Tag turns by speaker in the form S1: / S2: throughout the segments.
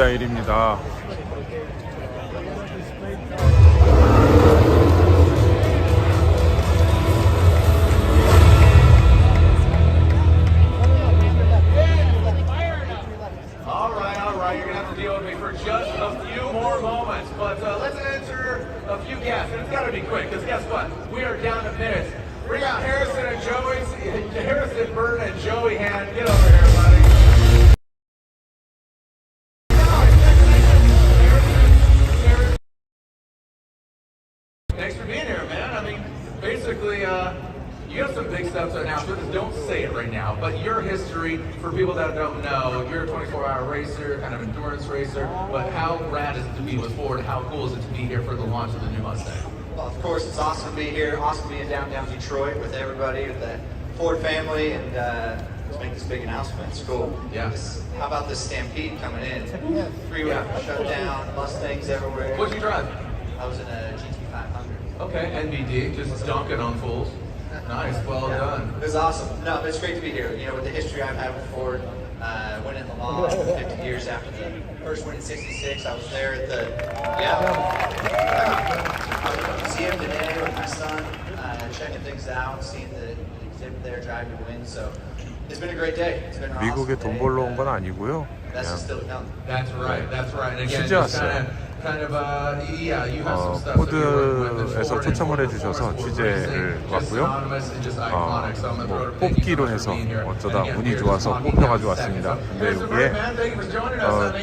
S1: 스타일입니다.
S2: Bring out Harrison and Joey. Harrison, Burton, and Joey Hand. Get over here, buddy. Thanks for being here, man. I mean, basically, you have some big stuff to announce. Don't say it right now, but your history, for people that don't know, you're a 24-hour racer, kind of endurance racer, but how rad is it to be with Ford? How cool is it to be here for the launch of the new Mustang?
S3: Well, of course, it's awesome to be here. Awesome to be in downtown Detroit with everybody, with the Ford family, and to make this big announcement. It's cool.
S2: Yeah.
S3: How about this stampede coming in? Freeway shut down, Mustangs everywhere.
S2: What'd you drive?
S3: I was in a GT500.
S2: Okay, NBD, just dunking on fools. Nice, well done.
S3: It was awesome. No, but it's great to be here. You know, with the history I've had with Ford, winning Le Mans 50 years after the first win in '66, I was there at the museum today with my son, checking things out, seeing the exhibit there, driving to win. So it's been a great day. It's been an awesome
S1: 미국에 돈 벌러 온 건 아니고요.
S3: That's just still no.
S2: That's right. That's right. And again,
S1: 취재
S2: just
S1: 왔어요.
S2: kind of, yeah, you have some stuff.
S1: 포드에서 초청을 해주셔서 취재를 왔고요. 뭐 뽑기로 해서 어쩌다 운이 좋아서 뽑혀가지고 왔습니다. 근데 여기에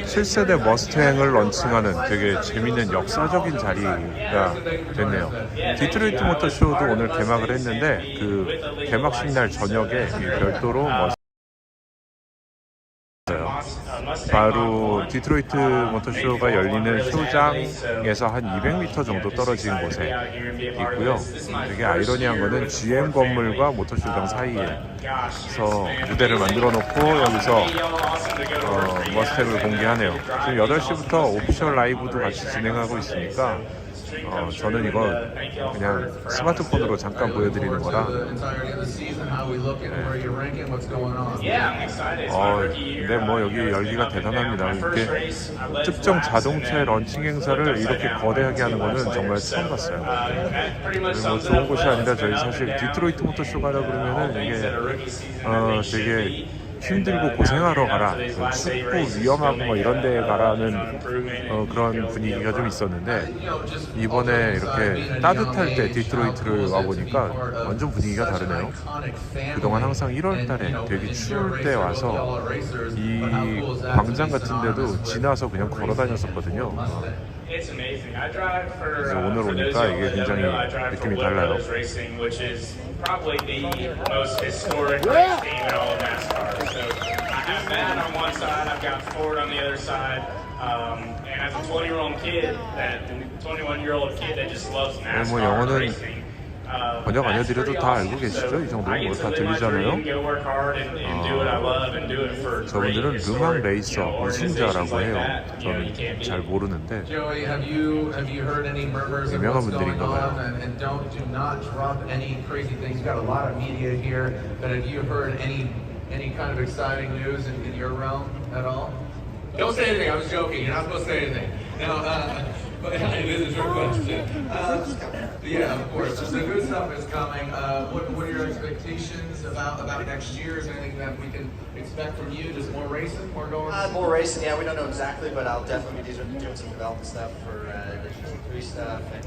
S1: 7세대 머스탱을 런칭하는 되게 재밌는 역사적인 자리가 됐네요. 디트로이트 모터쇼도 오늘 개막을 했는데 그 개막식 날 저녁에 별도로 바로 디트로이트 모터쇼가 열리는 쇼장에서 한 200m 정도 떨어진 곳에 있고요. 되게 아이러니한 거는 GM 건물과 모터쇼장 사이에서 무대를 만들어 놓고 여기서 머스탱을 공개하네요. 지금 8시부터 오피셜 라이브도 같이 진행하고 있으니까 저는 이거 그냥 스마트폰으로 잠깐 보여드리는 거라. 근데 뭐 여기 열기가 대단합니다. 이렇게 특정 자동차의 런칭 행사를 이렇게 거대하게 하는 거는 정말 처음 봤어요. 뭐 좋은 곳이 아니라 저희 사실 디트로이트 모터쇼 가라 그러면은 이게 되게 힘들고 고생하러 가라, 춥고 위험하고 뭐 이런 데 가라는 그런 분위기가 좀 있었는데 이번에 이렇게 따뜻할 때 디트로이트를 와보니까 완전 분위기가 다르네요. 그동안 항상 1월 달에 되게 추울 때 와서 이 광장 같은 데도 지나서 그냥 걸어 다녔었거든요. 그래서 오늘 오니까 이게 굉장히 느낌이 달라요.
S4: Probably the most historic race team in all of NASCAR. So I have Matt on one side, I've got Ford on the other side, and as a 21-year-old kid that just loves NASCAR racing.
S1: 번역 안 해드려도 다 알고 계시죠? 이 정도는 뭐 다 들리잖아요. 저분들은 르망 레이서 우승자라고 해요. 저는 잘 모르는데 유명한 분들인가 봐요.
S2: Don't say anything. I was joking. You're not supposed to say anything. No, but it is a true question. Yeah, of course. The good stuff is coming. What are your expectations about next year? Is there anything that we can expect from you? Just more racing, more going?
S3: More racing. Yeah, we don't know exactly, but I'll definitely be doing some development stuff for the GT3 stuff, and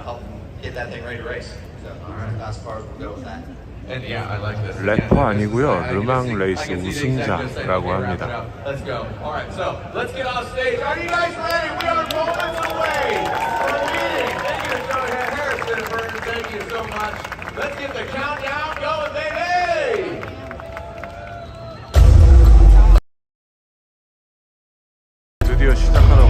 S3: help get that thing ready to race. So, as far as we'll go with that.
S2: And yeah, I like this.
S1: 래퍼 아니고요. 르망 레이스 우승자라고 합니다.
S2: Let's go. All right, so let's get off stage. Are you guys ready? We are moments away from the meeting. Thank you to Joey Harrison and Burton. Thank you so much. Let's get the countdown going, baby.
S1: 드디어 시작하는가.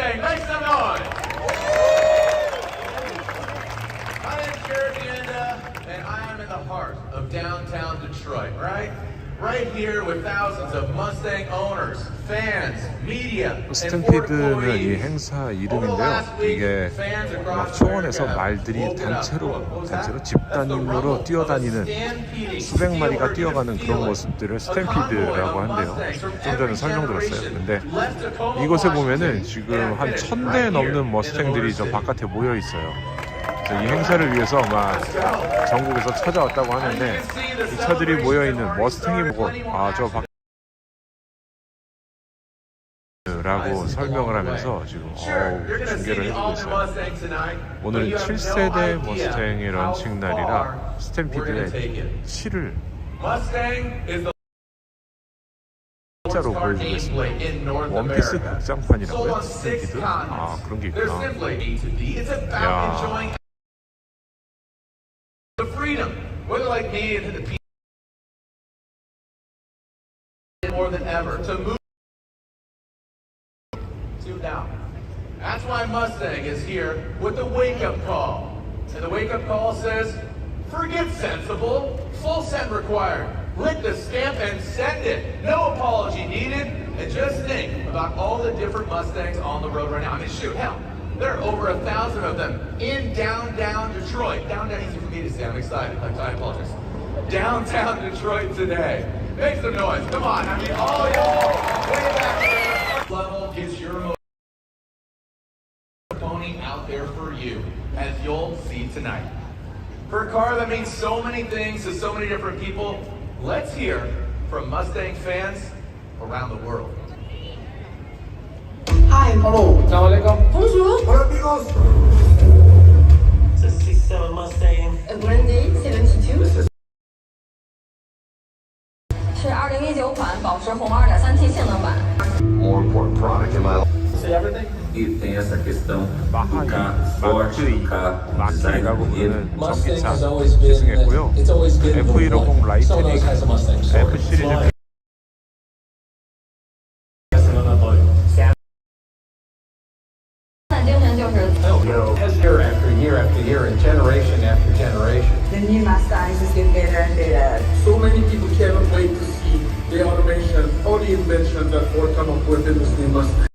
S2: Mustang. Make some noise. My name's Jared and I am in the heart of downtown Detroit, right? Right here with thousands of Mustang owners, fans, media, and
S1: 스탬피드는 이 행사 이름인데요. 이게 막 초원에서 말들이 단체로 집단으로 뛰어다니는 수백 마리가 뛰어가는 그런 모습들을 스탬피드라고 한대요. 좀 전에 설명 들었어요. 근데 이곳에 보면은 지금 한 1000대 넘는 머스탱들이 저 바깥에 모여 있어요. 이 행사를 위해서 막 전국에서 찾아왔다고 하는데 이 차들이 모여있는 머스탱이 보고 저 라고 설명을 하면서 지금 중계를 해주고 있어요. 오늘은 7세대 머스탱의 런칭 날이라 스탬피드의 7을 진짜로 보여주겠습니다. 원피스 극장판이라고요? 스탬피드? 그런 게 있구나. 야.
S2: The freedom, whether like me and the people more than ever to move to now. That's why Mustang is here with the wake-up call. And the wake-up call says, forget sensible, full send required. Lick the stamp and send it. No apology needed. And just think about all the different Mustangs on the road right now. I mean, shoot, hell. There are over 1,000 of them in downtown Detroit. Downtown, easy for me to say. I'm excited. I apologize. Downtown Detroit today. Make some noise. Come on. I mean, all y'all way back there. Level gets your pony out there for you, as you'll see tonight. For a car that means so many things to so many different people, let's hear from Mustang fans around the world.
S5: Hi.
S6: Hello. Assalamualaikum.
S5: Bonjour.
S6: Hola amigos.
S5: It's a 67 Mustang. A Brandy 72. 是2019款保时红 2.3T 性能版。
S6: More important product in my life.
S5: See everything?
S7: E tem essa questão
S1: 마하이,
S7: do carro esporte, carro
S1: 마키라고
S7: design.
S1: 부르는 전기차 시승했고요. F150 라이트닝 F 시리즈
S6: Year after year after year and generation after generation.
S8: The new Mustang is getting better and better.
S9: So many people cannot wait to see the automation or the invention that Ford come up with in this new Mustang.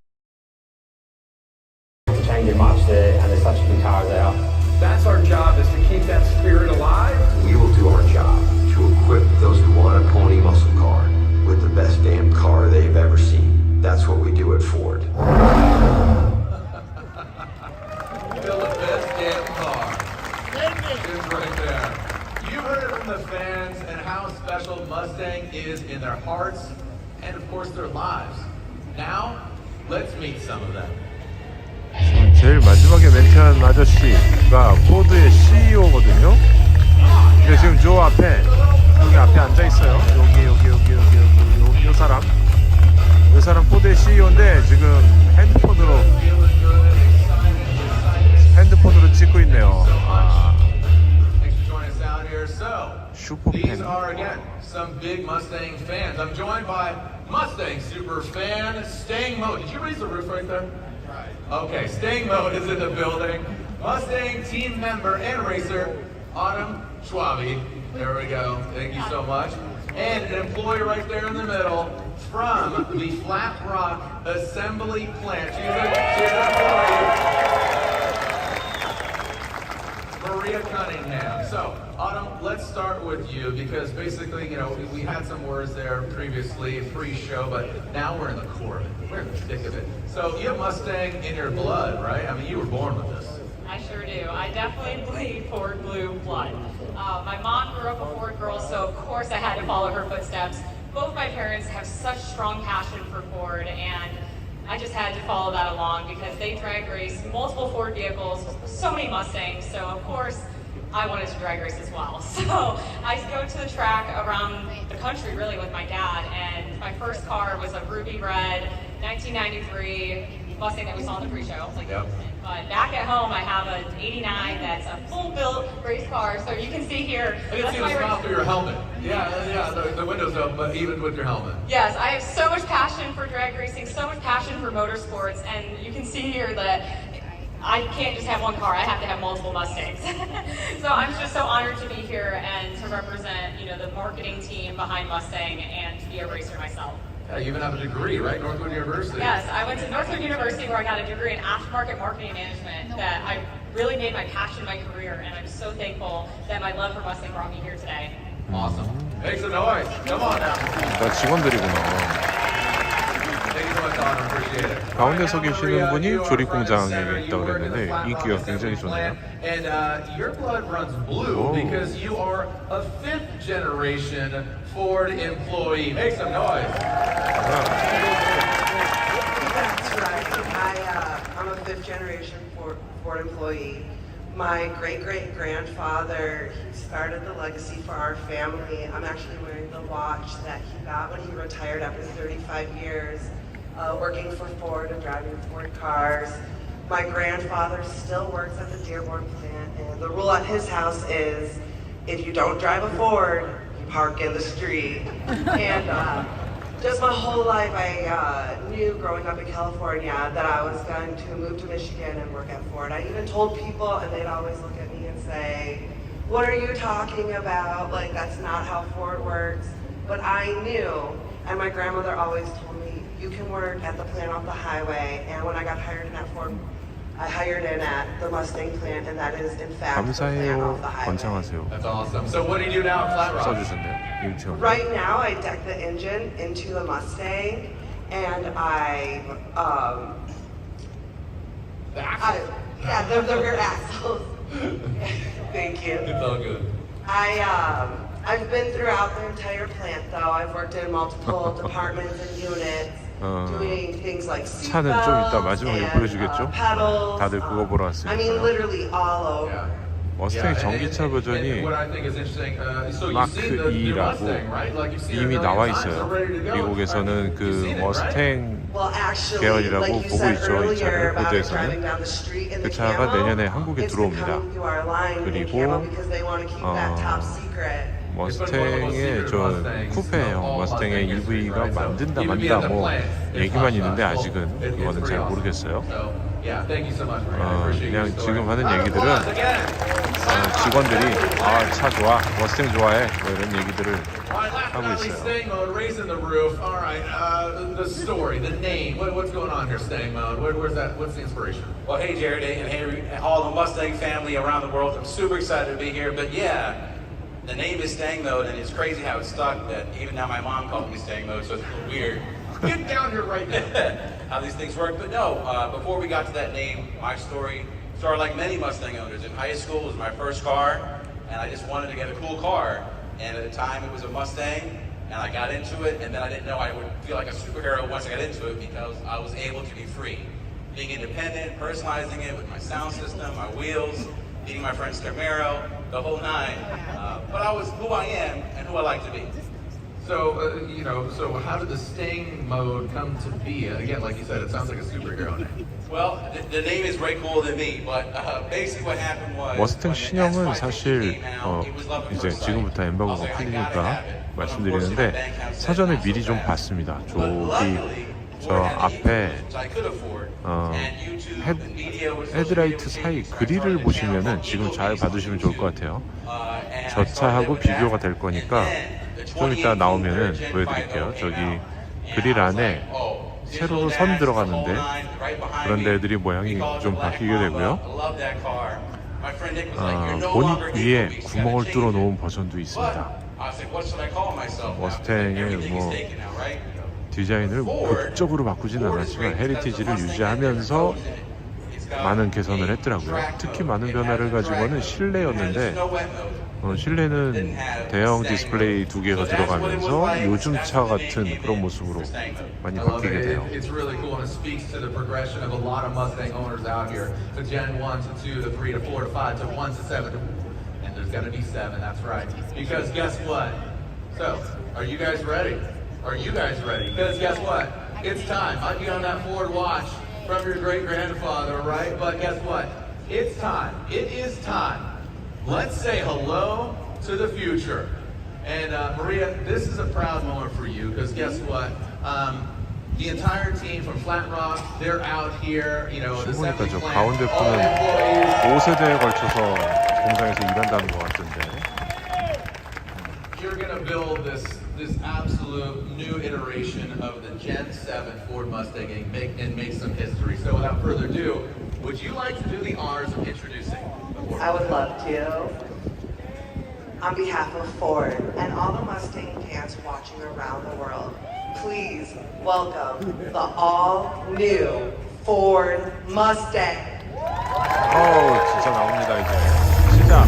S10: Changing much there, and there's such good cars out.
S9: That's our job, is to keep that spirit alive.
S6: We will do our job to equip those who want a pony muscle car with the best damn car they've ever seen. That's what we do at Ford.
S2: Feel the best damn car. It's right there. You heard it from the fans and how special Mustang is in their hearts and of course their lives. Now, let's meet some of them.
S1: 제일 마지막에 멘트한 아저씨가 포드의 CEO거든요. 근데 지금 저 앞에 여기 앞에 앉아 있어요. 여기 요 사람. 이 사람 포드의 CEO인데 지금 핸드폰으로 찍고 있네요.
S2: Thanks for joining us out here. So,
S1: 슈퍼
S2: these
S1: 팬.
S2: are again some big Mustang fans. I'm joined by Mustang super fan Staying Mode. Did you raise the roof right there? Okay, Staying Mode is in the building. Mustang team member and racer Autumn Schwabe. There we go. Thank you so much. And an employee right there in the middle from the Flat Rock Assembly Plant. She's an employee. Maria Cunningham. So, Autumn, let's start with you because basically, you know, we had some words there previously, pre-show, but now we're in the core of it. We're in the thick of it. So, you have Mustang in your blood, right? I mean, you were born with this.
S11: I sure do. I definitely bleed Ford blue blood. My mom grew up a Ford girl, so of course I had to follow her footsteps. Both my parents have such strong passion for Ford, and I just had to follow that along because they drag race multiple Ford vehicles, so many Mustangs, so of course I wanted to drag race as well. So I go to the track around the country really with my dad, and my first car was a ruby red 1993 Mustang that we saw in the pre-show.
S2: Yep.
S11: But back at home, I have an '89 that's a full-built race car. So you can see here.
S2: I can see the smile through your helmet. Yeah, the windows up, but even with your helmet.
S11: Yes, I have so much passion for drag racing, so much passion for motorsports, and you can see here that I can't just have one car. I have to have multiple Mustangs. So I'm just so honored to be here and to represent, the marketing team behind Mustang and to be a racer myself.
S2: Yeah, you even have a degree, right? Northwood University.
S11: Yes, I went to Northwood University where I got a degree in aftermarket marketing management that I really made my passion my career, and I'm so thankful that my love for Mustang brought me here today.
S2: Awesome. Make some noise. Come on now.
S1: 다 직원들이구나.
S2: Thank you so much, Honor. Appreciate it.
S1: 가운데 서 계시는 분이 조립 공장에 있다고 그랬는데 인기가 굉장히 좋네요.
S2: And your blood runs blue because you are a fifth generation Ford employee. Make some noise.
S8: That's right. I'm a fifth generation Ford employee. My great-great-grandfather, he started the legacy for our family. I'm actually wearing the watch that he got when he retired after 35 years working for Ford and driving Ford cars. My grandfather still works at the Dearborn plant, and the rule at his house is if you don't drive a Ford, you park in the street. And just my whole life, I knew growing up in California that I was going to move to Michigan and work at Ford. I even told people, and they'd always look at me and say, "What are you talking about? Like, that's not how Ford works." But I knew, and my grandmother always told me, you can work at the plant off the highway. And when I got hired in at Ford, I hired in at the Mustang plant, and that is in fact the plant off the
S1: 감사해요.
S8: highway.
S1: 번창하세요.
S2: That's awesome. So what do you do now at Flat Rock?
S1: 써주셨네요. 유치원.
S8: Right now, I deck the engine into a Mustang, and
S2: The axle?
S8: the rear axles. Thank you.
S2: It's all good.
S8: I've been throughout the entire plant, though. I've worked in multiple departments and units, doing things like
S1: 차는 좀 이따 마지막에
S8: seatbelts
S1: 보여주겠죠?
S8: and pedals.
S1: 다들 그거 보러
S8: I mean,
S1: 왔으니까요.
S8: literally all over.
S2: Yeah.
S1: 머스탱
S2: Yeah,
S1: 전기차
S2: and
S1: 버전이
S2: what I think is interesting, so you've
S1: 마크
S2: seen the new
S1: 2라고
S2: Mustang, right? Like you've seen it
S1: 이미
S2: a
S1: 나와
S2: million times,
S1: 있어요.
S2: so ready to go.
S1: 미국에서는 그
S2: You've seen it, right?
S1: 머스탱
S8: Well, actually,
S1: 계열이라고
S8: like you
S1: 보고
S8: said
S1: 있죠, 이
S8: earlier
S1: 차를
S8: about it
S1: 호주에서는.
S8: driving down the street in
S1: 그
S8: the
S1: 차가
S8: camo,
S1: 내년에 한국에
S8: it's been
S1: 들어옵니다.
S8: coming through our line in
S1: 그리고
S8: camo because they want to keep that top secret.
S1: 머스탱의 저 쿠페형 머스탱의 EV가 만든다 만다 뭐 얘기만 있는데 아직은 그거는 잘 모르겠어요. 그냥 지금 하는 얘기들은 직원들이 차 좋아, 머스탱 좋아해 뭐 이런 얘기들을 하고 있어요.
S2: Staying mode, raising the roof. All right, the story, the name. What's going on here, Staying mode? Where's that? What's the inspiration?
S12: Well, hey Jared and hey all the Mustang family around the world. I'm super excited to be here. But yeah, the name is Staying Mode, and it's crazy how it's stuck. That even now my mom called me Staying Mode, so it's a little weird.
S2: Get down here right now.
S12: How these things work. But no, before we got to that name, my story started like many Mustang owners. In high school, it was my first car, and I just wanted to get a cool car. And at the time, it was a Mustang, and I got into it, and then I didn't know I would feel like a superhero once I got into it because I was able to be free. Being independent, personalizing it with my sound system, my wheels, meeting my friend Stamero, the whole nine. But I was who I am and who I like to be.
S2: So, so how did the Staying mode come to be? Again, like you said, it sounds like a superhero name.
S12: Well, the name is way cooler than me, but basically what happened was
S1: 머스탱 신형은 사실 이제 지금부터 엠바고가 풀리니까 말씀드리는데 사전에 미리 좀 봤습니다. 저기 저 앞에 헤드라이트 사이 그릴을 보시면은 지금 잘 받으시면 좋을 것 같아요. 저 차하고 비교가 될 거니까 좀 이따 나오면은 보여드릴게요. 저기 그릴 안에 세로로 선 들어가는데 그런 데들이 모양이 좀 바뀌게 되고요. 보닛 위에 구멍을 뚫어 놓은 버전도 있습니다. 머스탱의 뭐 디자인을 극적으로 바꾸진 않았지만 헤리티지를 유지하면서 많은 개선을 했더라고요. 특히 많은 변화를 가지고는 실내였는데 실내는 대형 디스플레이 2개가 들어가면서 요즘 차 같은 그런 모습으로 많이 바뀌게 돼요.
S2: It's really cool and it speaks to the progression of a lot of Mustang owners out here. To Gen 1 to 2 to 3 to 4 to 5 to 1 to 7 and there's gonna be 7, that's right. Because guess what? So, are you guys ready? Are you guys ready? Because guess what? It's time. I'd be on that Ford watch from your great-grandfather, right? But guess what? It's time. It is time. Let's say hello to the future. And Maria, this is a proud moment for you because guess what? The entire team from Flat Rock, they're out here, you know, the assembly
S1: 저
S2: plant,
S1: 가운데
S2: all the
S1: 분은
S2: employees.
S1: 5세대에 걸쳐서 공장에서 일한다는 것 같은데.
S2: You're gonna build this absolute new iteration of the Gen 7 Ford Mustang and make some history. So without further ado, would you like to do the honors of introducing the Ford?
S8: I would love to. On behalf of Ford and all the Mustang fans watching around the world, please welcome the all-new Ford Mustang.
S1: 진짜 나옵니다 이제. 시작.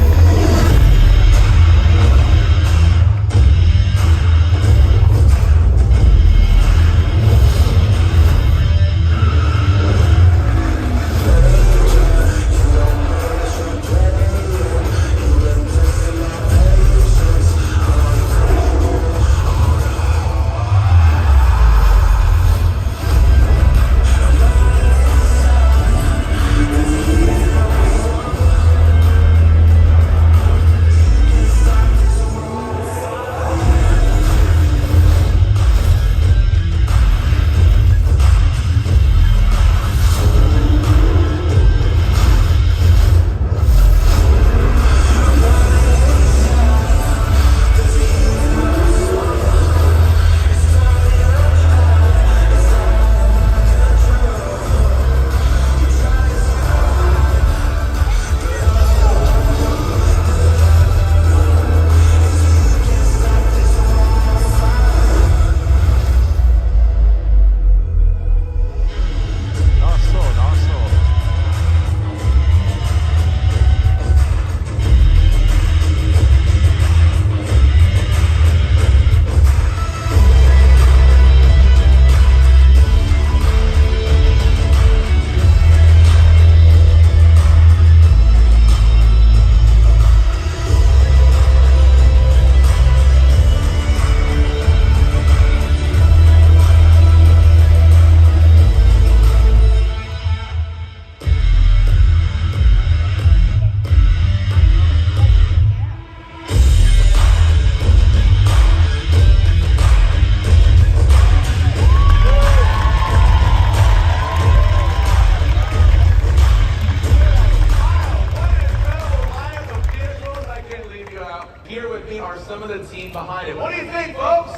S2: Here with me are some of the team behind it. What do you think, folks?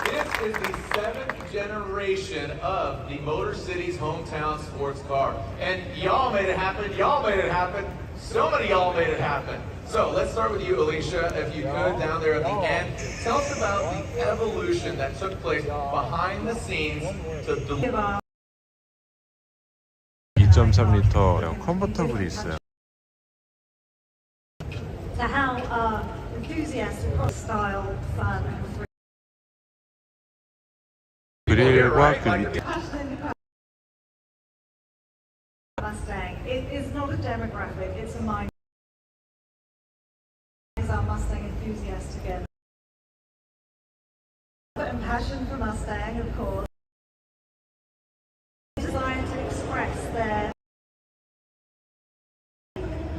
S2: This is the 7th generation of the Motor City's hometown sports car. And y'all made it happen. Y'all made it happen. So many y'all made it happen. So let's start with you, Alicia, if you could, down there at the end. Tell us about the evolution that took place behind the scenes to deliver.
S1: 2.3L 컨버터블이 있어요.
S13: To how enthusiasts across style, fun,
S1: 그릴과 그 밑에
S13: Mustang. It is not a demographic, it's a mind. Our Mustang enthusiasts together. And passion for Mustang, of course. Designed to express their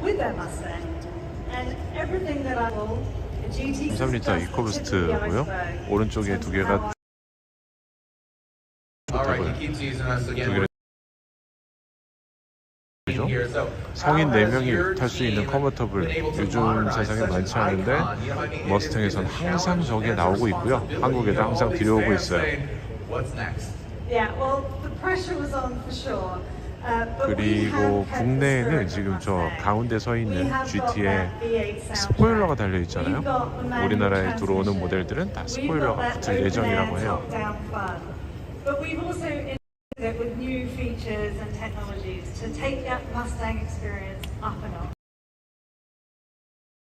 S13: with their Mustang and everything that I will.
S1: 3L 이코부스트고요. 오른쪽에 두 개가 성인 4명이 탈 수 있는 컨버터블 요즘 세상에 많지 않은데 머스탱에선 항상 저게 나오고 있고요. 한국에도 항상 들여오고 있어요. 그리고 국내에는 지금 저 가운데 서 있는 GT에 스포일러가 달려 있잖아요. 우리나라에 들어오는 모델들은 다 스포일러가 붙을 예정이라고 해요.
S13: With new features and technologies to take that Mustang experience up and up.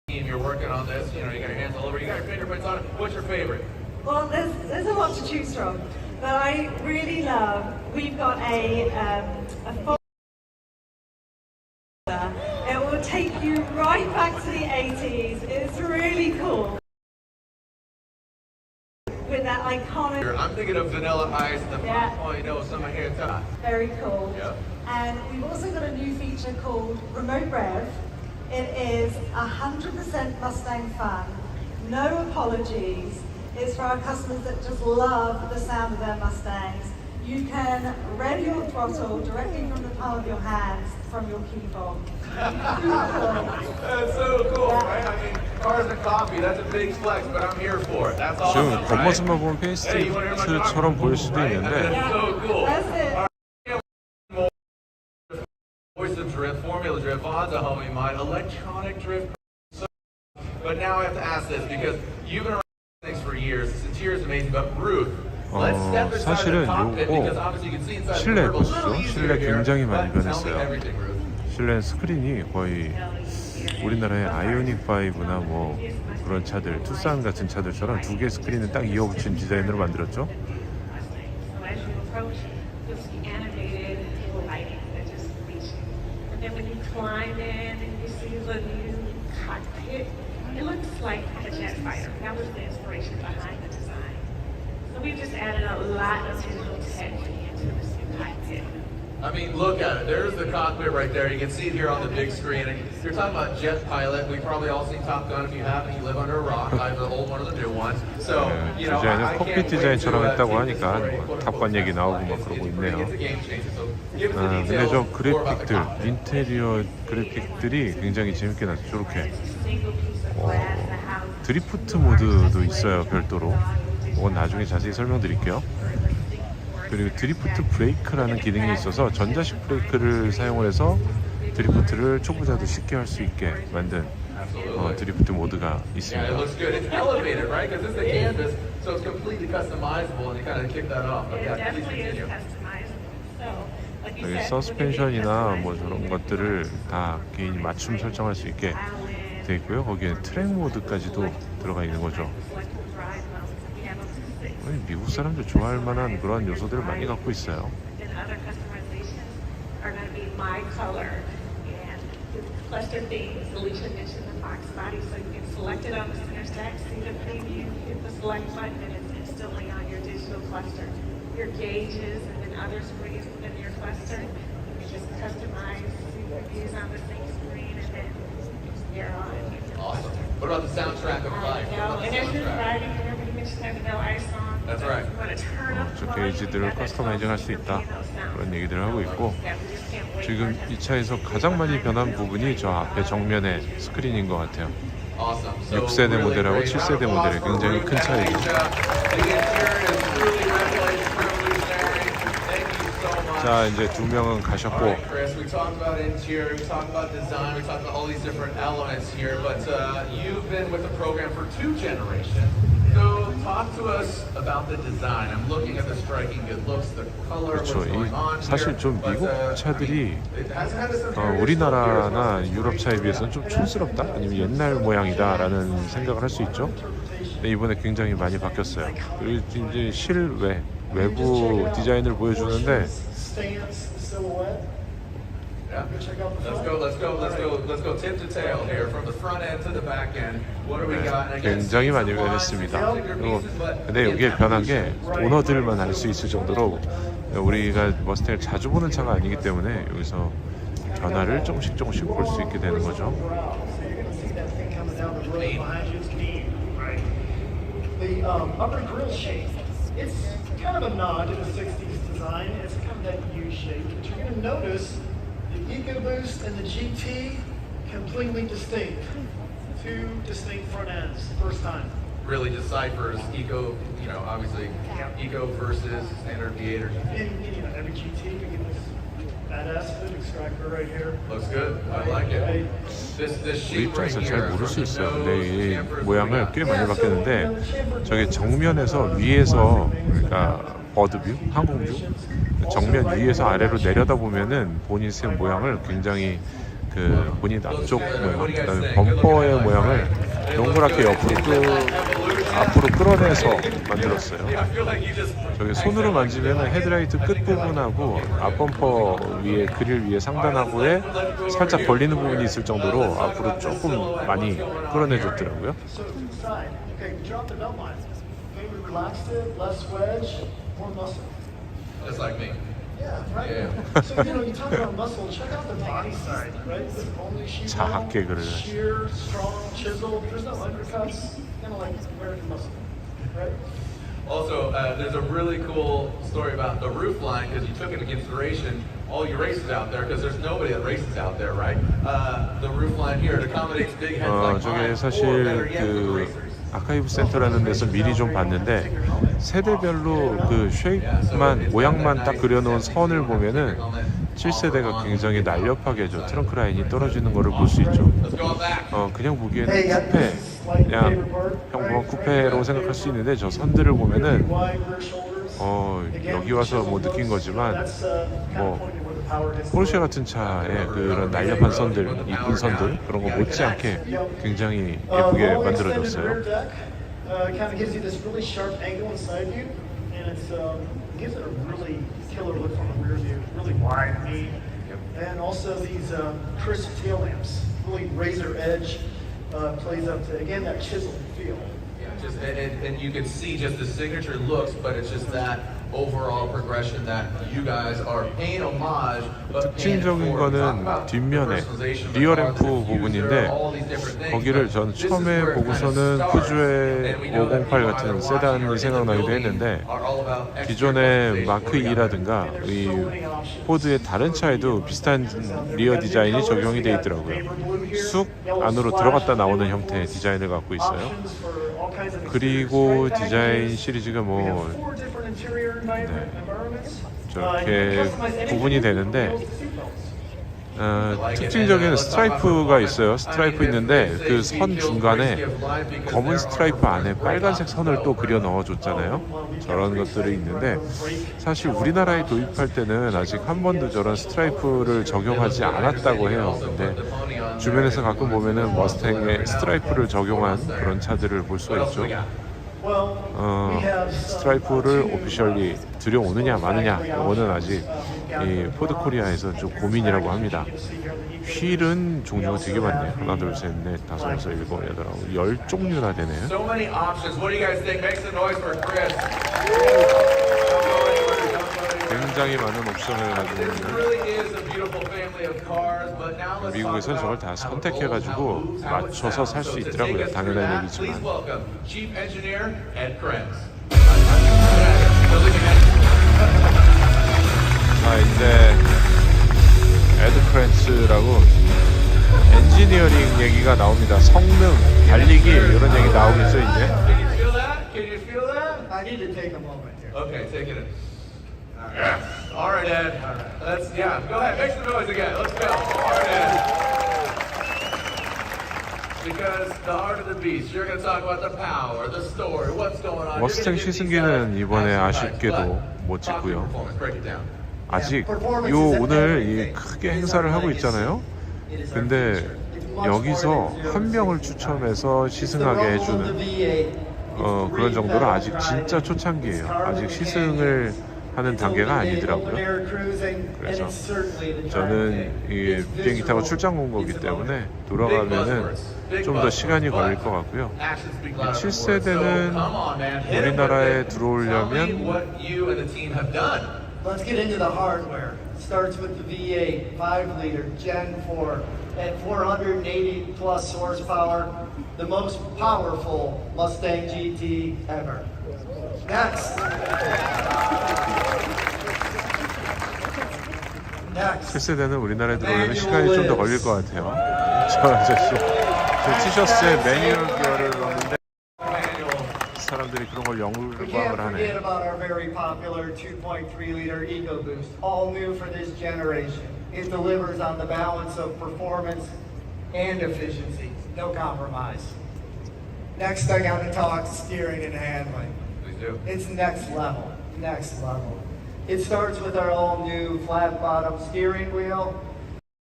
S2: You're working on this, you know, you got your hands all over, you got your fingerprints on it. What's your favorite?
S13: Well, there's a lot to choose from, but I really love. We've got a it will take you right back to the 80s. It's really cool. With that iconic.
S2: I'm thinking of Vanilla Ice, the 5.0, some hair tie.
S13: Very cool.
S2: Yep.
S13: And we've also got a new feature called Remote Rev. It is 100% Mustang fun, no apologies. It's for our customers that just love the sound of their Mustangs. You can rev your throttle directly from the palm of your hands from your keyboard.
S2: That's so cool, right? I mean, cars and coffee, that's a big flex, but I'm here for it. That's awesome,
S1: 지금 겉모습만 보면 페이스트처럼 보일 수도 있는데
S2: That's so cool.
S13: That's it.
S2: Voice of drift, formula drift, Von's a homie of mine, electronic drift. But now I have to ask this because you've been around things for years. This interior is amazing, but Ruth, let's step inside the
S1: 사실은
S2: cockpit because
S1: 요거
S2: obviously you can see inside the
S1: 실내
S2: turbo. It's a
S1: 보시죠.
S2: little
S1: 실내
S2: easier here,
S1: 굉장히 많이
S2: but tell me
S1: 변했어요.
S2: everything, Ruth.
S1: 실내 스크린이 거의 우리나라의 아이오닉 5나 뭐 그런 차들, 투싼 같은 차들처럼 두 개의 스크린을 딱 이어붙인 디자인으로 만들었죠.
S14: So as you approach, you'll see animated lighting that just reach you. And then when you climb in and you see the new cockpit, it looks like a jet fighter. That was the inspiration behind the design. So we've just added a lot of digital tech into this new cockpit.
S2: I mean, look at it. There's the cockpit right there. You can see it here on the big screen. And you're talking about jet pilot. We've probably all seen Top Gun. If you haven't, you live under a rock. I have the old one or the new one. So, you know,
S1: 디자인은
S2: I
S1: 콕핏
S2: can't
S1: 디자인처럼
S2: wait
S1: 했다고
S2: to
S1: 하니까
S2: see
S1: 뭐 탑건 얘기 나오고 막 그러고 있네요.
S2: It's a game changer. So give us the
S1: 근데
S2: details
S1: 저
S2: more about the
S1: 그래픽들,
S2: cockpit.
S1: 인테리어 그래픽들이 굉장히 재밌게 나왔죠. 저렇게 드리프트 모드도 있어요, 별도로. 그건 나중에 자세히 설명드릴게요. 그리고 드리프트 브레이크라는 기능이 있어서 전자식 브레이크를 사용을 해서 드리프트를 초보자도 쉽게 할 수 있게 만든 드리프트 모드가
S2: Yeah, it
S1: 있습니다.
S2: looks good. It's elevated, right? Because this is a canvas, so it's completely customizable, and you kind of kick that off. But
S14: It
S2: yeah, please
S14: definitely is
S2: continue.
S14: customizable. So, like you
S1: 여기
S14: said,
S1: 서스펜션이나 뭐 저런 것들을 다 개인이 맞춤 설정할 수 있게 돼 있고요. 거기에 트랙 모드까지도 들어가 있는 거죠. 미국 사람들 좋아할 만한 그런 요소들을 많이 갖고 있어요.
S14: And other customizations are going to be my color and the cluster themes. Alicia mentioned the box body, so you can select it on the center stack, see the preview, hit the select button, and it's instantly on your digital cluster. Your gauges and then other screens within your cluster, you can just customize, see the views on the same screen, and then you're on.
S2: Awesome. What about the soundtrack of life? What about the
S14: And as you're
S2: soundtrack?
S14: driving, remember you mentioned that Vanilla Ice song.
S2: That's right.
S14: You want to turn up
S1: 저 게이지들을 커스터마이징 할 수 있다 그런 얘기들을 하고 있고 지금 이 차에서 가장 많이 변한 부분이 저 앞에 정면의 스크린인 것 같아요.
S2: Awesome. So
S1: 6세대
S2: really
S1: 모델하고
S2: great.
S1: 7세대 모델의 굉장히 큰 차이죠. 자, 이제 두 명은 가셨고
S2: Alright, Chris, we talked about interior, we talked about design, we talked about all these different elements here, but you've been with the program for 2 generations. So talk to us about the design. I'm looking at the striking good looks, the color, what's
S1: 그렇죠.
S2: going on
S1: 사실
S2: here.
S1: 좀 미국 차들이
S2: It has had some very
S1: 우리나라나 유럽 차에 비해서는 좀 촌스럽다 아니면 옛날 모양이다라는 생각을 할 수 있죠. 근데 이번에 굉장히 많이 바뀌었어요. 그리고 이제 실외 외부 디자인을 보여주는데
S9: Stance, silhouette.
S2: Yeah. Let's go tip to tail here from the front end to the back end. What do we got? And again,
S1: 굉장히 많이 변했습니다. 그리고 근데 여기에 변한 게 오너들만 알 수 있을 정도로 우리가 머스탱을 자주 보는 차가 아니기 때문에 여기서 변화를 조금씩 볼 수 있게 되는 거죠.
S9: The upper grille shape, it's kind of a nod to the 60s design. It's kind of that U shape. But you're going to notice the EcoBoost and the GT completely distinct. 2 distinct front ends, first time.
S2: really deciphers eco, you know, obviously eco versus standard V8 or
S9: In every GT, we get this badass food extractor right here.
S2: Looks good. I like it. This
S1: 우리
S2: shape right
S1: 입장에서
S2: here.
S1: 잘 모를 수
S2: from the
S1: 있어요.
S2: nose,
S1: 근데 이
S2: chamfer,
S1: 모양을 꽤 많이 바뀌었는데 저게 정면에서 위에서 그러니까 버드뷰, 항공뷰 정면 위에서 아래로 내려다 보면은 본인 쓴 모양을 굉장히 그 본인 앞쪽 모양, 그다음에 범퍼의 모양을 동그랗게 앞으로 끌어내서 만들었어요. 저기 손으로 만지면 헤드라이트 끝 부분하고 앞범퍼 위에 그릴 위에 상단하고에 살짝 걸리는 부분이 있을 정도로 앞으로 조금 많이 끌어내줬더라고요.
S9: So to the side. Okay, drop the belt line. Okay, maybe relaxed it, less wedge, more muscle.
S2: Just like me.
S9: Yeah, right.
S2: Yeah.
S9: So you talk about muscle. Check out the body side, right? With only
S1: 자학계 그려요.
S9: sheer, strong, chiseled. There's no undercuts. Kind of like American muscle, right?
S2: Also, there's a really cool story about the roof line because you took into consideration all your races out there because there's nobody that races out there, right? The roof line here it accommodates big heads like mine,
S1: 저게
S2: or
S1: 사실
S2: better yet, good
S1: 그
S2: racers.
S1: 아카이브 센터라는 데서 미리 좀 봤는데 세대별로 그 쉐입만 모양만 딱 그려놓은 선을 보면은 7세대가 굉장히 날렵하게 저 트렁크 라인이 떨어지는 거를 볼 수 있죠. 그냥 보기에는 쿠페, 그냥 평범한 쿠페로 생각할 수 있는데 저 선들을 보면은 여기 와서 뭐 느낀 거지만 뭐 포르쉐 같은 차의 그런 날렵한 선들, 이쁜 선들 그런 거 못지않게 굉장히 예쁘게 만들어졌어요.
S9: Kind of gives you this really sharp angle inside you, and it gives it a really killer look from the rear view, really wide, neat, and also these crisp tail lamps, really razor edge, plays up to again that chiseled feel.
S2: Just and you can see just the signature looks, but it's just that overall progression that you guys are paying homage, but paying it
S1: 특징적인
S2: forward. Talk
S1: 거는
S2: about
S1: 뒷면에
S2: personalization of the
S1: 리어
S2: car,
S1: 램프
S2: the diffuser,
S1: 부분인데
S2: all these different things,
S1: 거기를
S2: but
S1: 전
S2: this is
S1: 처음에
S2: where it kind of
S1: 보고서는
S2: starts.
S1: 푸주의
S2: And we know that
S1: 508
S2: people
S1: 같은
S2: either watching or
S1: 세단이
S2: in the
S1: 생각나기도
S2: building
S1: 했는데
S2: are all about extra
S1: 기존의
S2: personalization.
S1: 마크
S2: What do we got?
S1: 2라든가 이 포드의 다른 차에도 비슷한 리어 디자인이 적용이 되어 있더라고요. 쑥 안으로 들어갔다 나오는 형태의 디자인을 갖고 있어요. 그리고 디자인 시리즈가 뭐 저렇게 구분이 되는데 특징적인 스트라이프가 있어요. 스트라이프 있는데 그 선 중간에 검은 스트라이프 안에 빨간색 선을 또 그려 넣어줬잖아요. 저런 것들이 있는데 사실 우리나라에 도입할 때는 아직 한 번도 저런 스트라이프를 적용하지 않았다고 해요. 근데 주변에서 가끔 보면은 머스탱에 스트라이프를 적용한 그런 차들을 볼 수가 있죠. 스트라이프를 오피셜리 들여오느냐 마느냐 이거는 아직 이 포드 코리아에서 좀 고민이라고 합니다. 휠은 종류가 되게 많네요. 하나, 둘, 셋, 넷, 다섯, 여섯, 일곱, 여덟, 아홉, 10종류나 되네요.
S2: So many options. What do you guys think? Make some noise for Chris.
S1: 굉장히 많은 옵션을 가지고
S2: This
S1: 있는
S2: really is a beautiful family of cars, but now let's talk
S1: 미국에서는 저걸
S2: about
S1: 다
S2: how it
S1: 선택해가지고
S2: rolls, how it
S1: 맞춰서
S2: sounds.
S1: 살 수
S2: So to
S1: 있더라고요.
S2: take us through
S1: 당연한
S2: that, please
S1: 얘기지만.
S2: welcome Chief Engineer Ed Krenz.
S1: 자, 이제 에드 크랜츠라고 엔지니어링 얘기가 나옵니다. 성능, 달리기 이런 얘기 나오겠죠 이제.
S2: Can you feel that? Can you feel that?
S9: I need to take a moment here.
S2: Okay, take it in. All right, Ed. Let's go ahead. Make some noise again. Let's go. All right, Ed. Because the heart of the beast, you're going to talk about the power, the story, what's going on.
S1: 머스탱 시승기는 이번에 아쉽게도 못 찍고요. 아직 요 오늘 이 크게 행사를 하고 있잖아요. 근데 여기서 한 명을 추첨해서 시승하게 해주는 그런 정도로 아직 진짜 초창기예요. 아직 시승을 하는 단계가 아니더라고요. 그래서 저는 이 비행기 타고 출장 온 거기 때문에 돌아가면은 좀 더 시간이 걸릴 것 같고요. 7세대는 우리나라에 들어오려면
S9: Let's get into the hardware. Starts with the V8 5-liter Gen 4 at 480 plus horsepower, the most powerful Mustang GT ever. Next.
S1: 7세대는 우리나라에 들어오려면 시간이 좀 더 걸릴 것 같아요. 저 아저씨 저 티셔츠에 매뉴얼 기어를 넣는데 사람들이 그런 걸 영광을
S9: Forget
S1: 하네.
S9: about our very popular 2.3-liter EcoBoost, all new for this generation. It delivers on the balance of performance and efficiency, no compromise. Next, I got to talk steering and handling.
S2: Please do.
S9: It's next level, next level. It starts with our all new flat bottom steering wheel,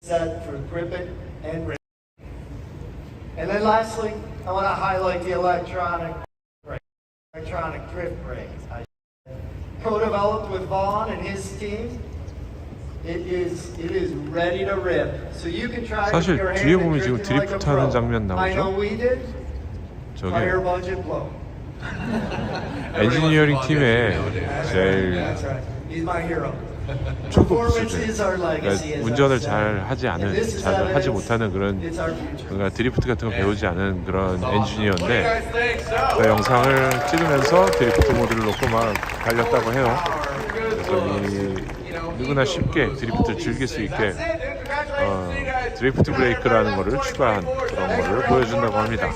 S9: set for gripping and grip. And then lastly, I want to highlight the electronic drift brake. Co-developed with Vaughn and his team. It is ready to rip. So you can try
S1: 사실
S9: your hand
S1: 뒤에
S9: and
S1: 보면 지금
S9: drift it like a
S1: 드리프트 하는
S9: pro.
S1: 장면
S9: I know
S1: 나오죠?
S9: we did.
S1: 저게
S9: Fire budget blown.
S1: 엔지니어링 팀의 제일 초급 수준, 그러니까 운전을 잘 하지 못하는 그런, 그러니까 드리프트 같은 거 배우지 않은 그런 엔지니어인데 그 영상을 찍으면서 드리프트 모드를 놓고 막 달렸다고 해요. 그래서 누구나 쉽게 드리프트를 즐길 수 있게 드리프트 브레이크라는 거를 추가한 그런 거를 보여준다고 합니다.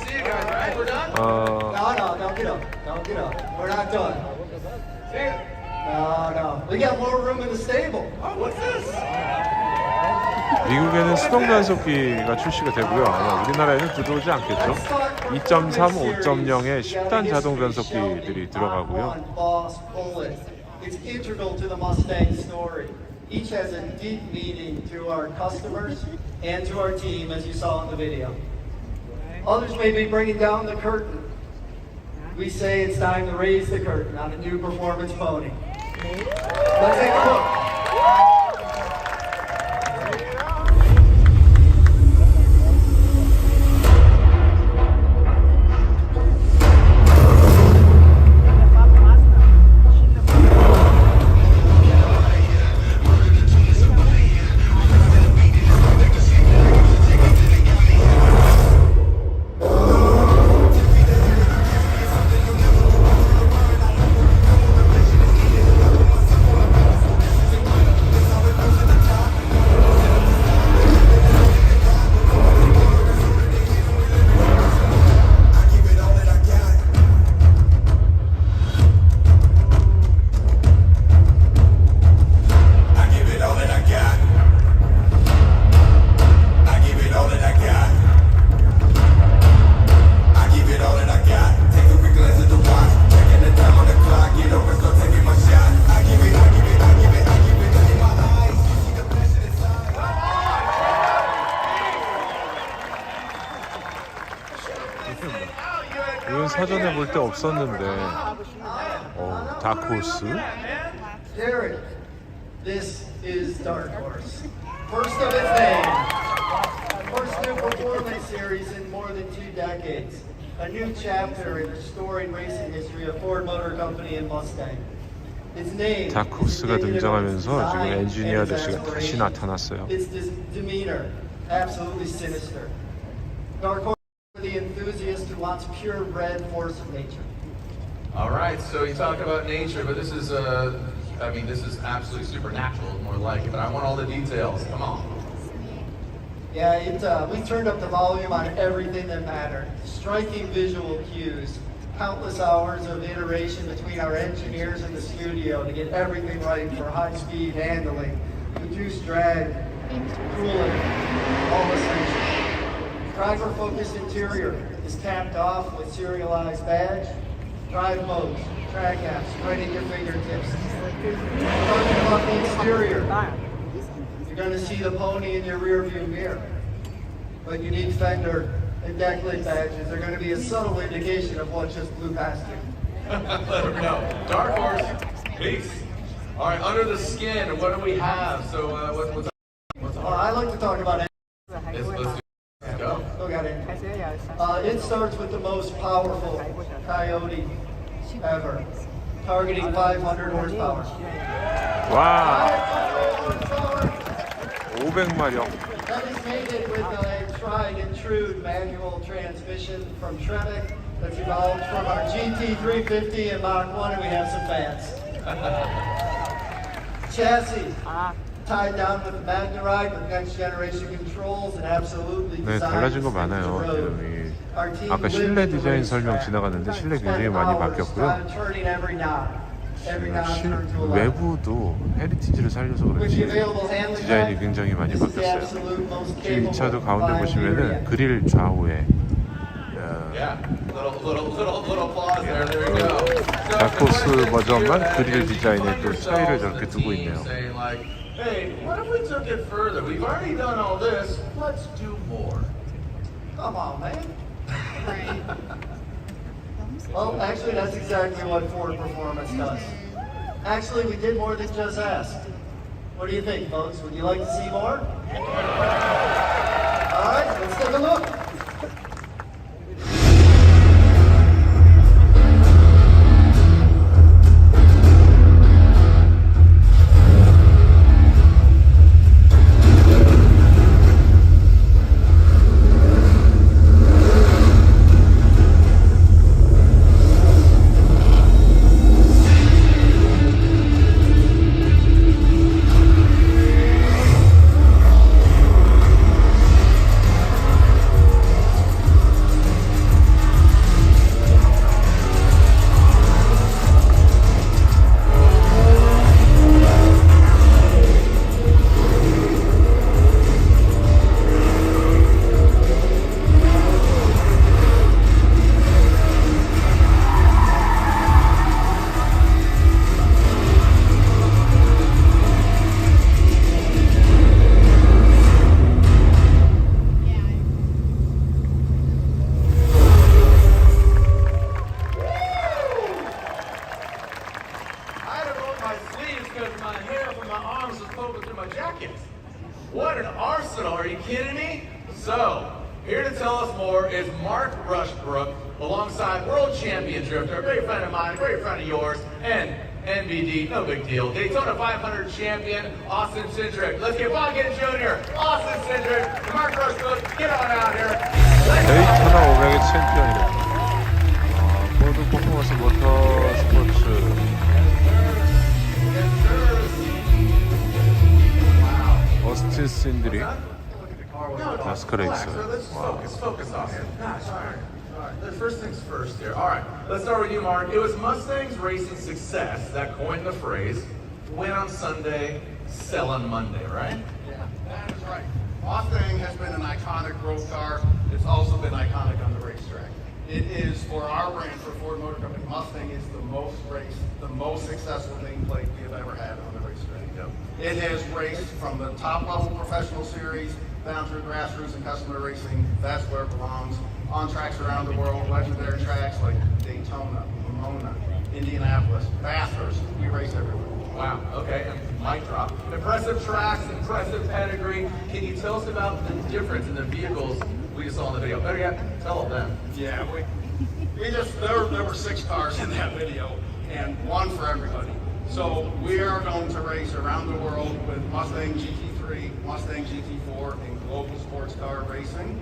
S1: 미국에는 수동 단속기가 출시가 되고요. 아마 우리나라에는 들어오지 않겠죠. 2.3, 5.0의 10단 자동 단속기들이 들어가고요.
S9: It's integral to the Mustang story. Each has a deep meaning to our customers and to our team, as you saw in the video. Others may be bringing down the curtain. We say it's time to raise the curtain on a new performance pony. Let's take a look.
S1: 이건 사전에 볼 때 없었는데 다크호스.
S9: Jared, this is Dark Horse. First of its name. First new performance series in more than 2 decades. A new chapter in the storied racing history of Ford Motor Company and Mustang. Its name
S1: 다크호스가 등장하면서 지금 엔지니어 아저씨가 다시 나타났어요.
S9: Its demeanor, absolutely sinister. Dark Horse for the enthusiast who wants pure red force of nature.
S2: All right, so you talk about nature, but this is this is absolutely supernatural, more like it. But I want all the details. Come on.
S9: Yeah, we turned up the volume on everything that mattered. Striking visual cues, countless hours of iteration between our engineers in the studio to get everything right for high-speed handling, reduced drag, cooling, all essential. Driver-focused interior is capped off with serialized badge, drive modes, track apps right at your fingertips. Talking about the exterior, you're going to see the pony in your rearview mirror, but unique fender and deck lid badges are going to be a subtle indication of what just flew past you.
S2: Let them know. Dark Horse, peace. All right, under the skin, what do we have? So what's
S9: I like to talk about it.
S2: Let's go.
S9: Got it. It starts with the most powerful Coyote ever, targeting 500 horsepower.
S1: 와, 500마력.
S9: That is mated with a tried and true manual transmission from Tremec that's evolved from our GT350 and Mach 1, and we have some fans. Chassis tied down with Magnaride with next generation controls and absolutely
S1: 네, 달라진 거 많아요. 이름이 아까 실내 디자인 설명 지나갔는데 실내 굉장히 많이 바뀌었고요. 외부도 헤리티지를 살려서 그런지 디자인이 굉장히 많이 바뀌었어요. 지금 이 차도 가운데 보시면은 그릴 좌우에 다크호스 버전만 그릴 디자인에 또 차이를 저렇게 두고 있네요.
S2: Hey, what if we took it further? We've already done all this. Let's do more.
S9: Come on, man. Well, actually, that's exactly what Ford Performance does. Actually, we did more than just ask. What do you think, folks? Would you like to see more? All right, let's take a look.
S2: open through my jacket. What an arsenal, are you kidding me? So, here to tell us more is Mark Rushbrook, alongside world champion drifter, a great friend of mine, a great friend of yours, and NBD, no big deal, Daytona 500 champion, Austin Cindric. Let's get Boggin Jr., Austin Cindric, and Mark Rushbrook, get on out here.
S1: 데이토나 500의 챔피언이래. 포드 퍼포먼스 모터 스포츠. 어스틴 신드릭 나스카 레이서.
S2: Let's focus on here. Gosh, all right. First things first here. All right, let's start with you, Mark. It was Mustang's racing success that coined the phrase, win on Sunday, sell on Monday, right?
S15: Yeah, that is right. Mustang has been an iconic growth car. It's also been iconic on the racetrack. It is, for our brand, for Ford Motor Company, Mustang is the most raced, the most successful nameplate we have ever had on the racetrack. It has raced from the top level professional series down through grassroots and customer racing. That's where it belongs. On tracks around the world, legendary tracks like Daytona, Pomona, Indianapolis, Bathurst. We race everywhere.
S2: Wow, okay, and mic drop. Impressive tracks, impressive pedigree. Can you tell us about the difference in the vehicles we just saw in the video? Better yet, tell them.
S15: Yeah, there were 6 cars in that video, and one for everybody. So we are going to race around the world with Mustang GT3, Mustang GT4, and global sports car racing.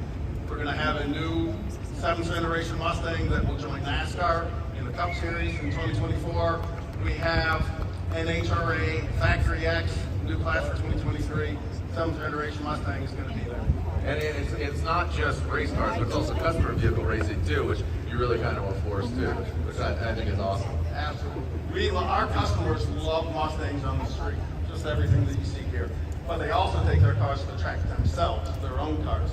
S15: We're going to have a new 7th generation Mustang that will join NASCAR in the Cup Series in 2024. We have NHRA Factory X, new class for 2023. 7th generation Mustang is going to be there.
S2: And it's not just race cars, but it's also customer vehicle racing too, which you really kind of were forced to, which I think is awesome.
S15: Absolutely. Our customers love Mustangs on the street, just everything that you see here. But they also take their cars to the track themselves, their own cars.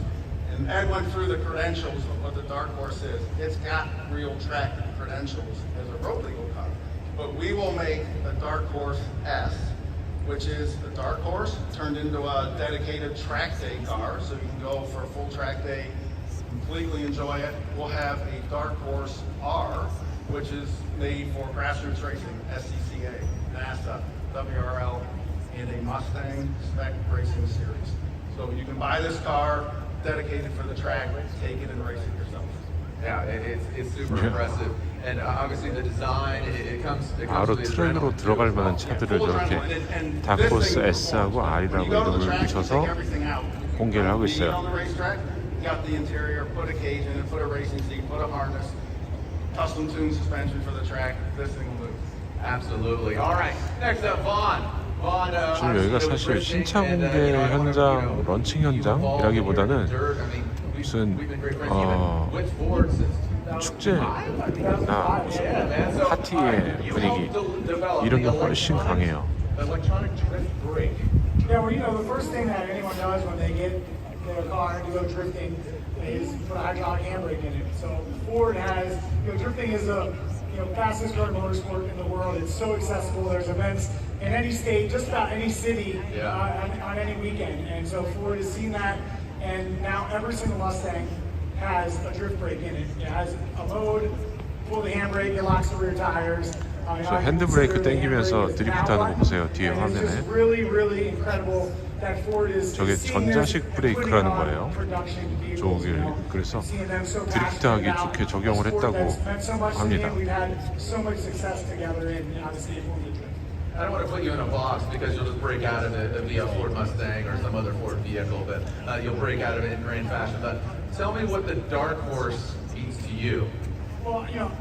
S15: And Ed went through the credentials of what the Dark Horse is. It's got real track credentials as a road legal car. But we will make the Dark Horse S, which is the Dark Horse turned into a dedicated track day car, so you can go for a full track day, completely enjoy it. We'll have a Dark Horse R, which is made for grassroots racing, SCCA, NASA, WRL, and a Mustang spec racing series. So you can buy this car dedicated for the track, take it and race it yourself.
S2: Yeah, it's super impressive. And obviously the design, it comes
S1: 바로 트랙으로 들어갈 만한 차들을 저렇게 다크호스 S하고 R이라고 이름을 붙여서 공개를 하고 있어요.
S15: Got the interior, put a cage in it, put a racing seat, put a harness, custom tuned suspension for the track. This thing will move.
S2: Absolutely. All right. Next up, Vaughn.
S1: 지금 여기가 사실 신차 공개 현장, 런칭 현장이라기보다는 무슨 축제나 무슨 파티의 분위기 이런 게 훨씬 강해요.
S9: Yeah, well, you know, the first thing that anyone does when they get their car to go drifting is put a hydraulic handbrake in it. So Ford has, you know, drifting is the fastest growing motorsport in the world. It's so accessible. There's events in any state, just about any city, on any weekend. And so Ford has seen that, and now every single Mustang has a drift brake in it. It has a mode, pull the handbrake, it locks the rear tires.
S1: 저 핸드브레이크 당기면서 드리프트하는 거 보세요. 뒤에 화면에. 저게 전자식 브레이크라는 거예요. 저길 그래서 드리프트하기 좋게 적용을 했다고 합니다.
S2: I don't want to put you in a box because you'll just break out of it via Ford Mustang or some other Ford vehicle, but you'll break out of it in grand fashion. But tell me what the Dark Horse means to you.
S9: Well, you know,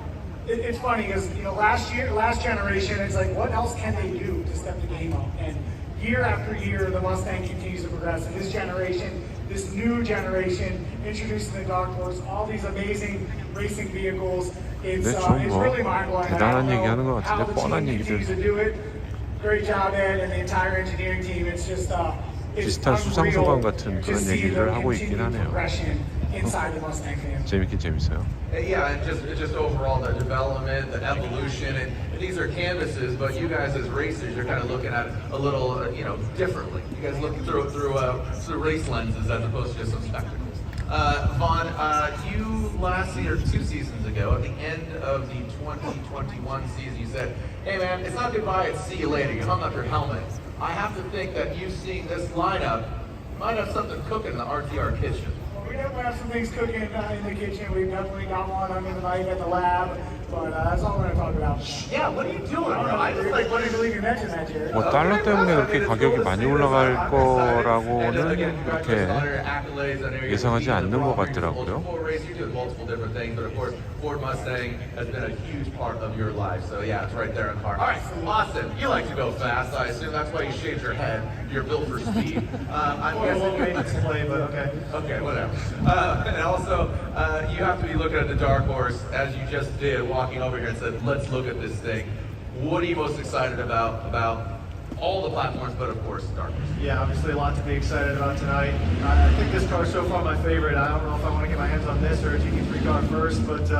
S9: it's funny because last generation, it's like, what else can they do to step the game up? And year after year, the Mustang continues to progress. And this generation, this new generation, introducing the Dark Horse, all these amazing racing vehicles. It's really mind-blowing.
S1: 대단한 얘기하는 것 같은데 뻔한 얘기들.
S9: Great job, Ed, and the entire engineering team. It's just
S1: 비슷한 수상소감 같은 그런 얘기를 하고 있긴 하네요.
S9: Inside the Mustang family.
S1: 재밌긴 재밌어요.
S2: Yeah, and just overall the development, the evolution, and these are canvases, but you guys as racers, you're kind of looking at it a little, differently. You guys looking through race lenses as opposed to just some spectacles. Vaughn, you last year, 2 seasons ago, at the end of the 2021 season, you said, "Hey man, it's not goodbye, it's see you later." You hung up your helmet I have to think that you've seen this lineup. You might have something cooking in the RTR kitchen.
S9: We definitely have some things cooking in the kitchen. We've definitely got one under the knife at the lab, but that's all we're going to talk about.
S2: Yeah, what are you doing, bro? I just
S9: Like, what do you believe you mentioned that, Jerry?
S1: 뭐 달러 때문에 그렇게 가격이 많이 올라갈 거라고는 그렇게 예상하지 않는 것 같더라고요.
S2: Multiple different things, but of course, Ford Mustang has been a huge part of your life. So yeah, it's right there in the car. All right, Austin, you like to go fast. I assume that's why you shaved your head. You're built for speed. I'm guessing.
S9: But okay.
S2: Okay, whatever. And also, you have to be looking at the dark horse as you just did, walking over here and said, "Let's look at this thing." What are you most excited about all the platforms, but of course, dark horse?
S9: Yeah, obviously a lot to be excited about tonight. I think this car is so far my favorite. I don't know if I want to get my hands on this or a GT3 car first, but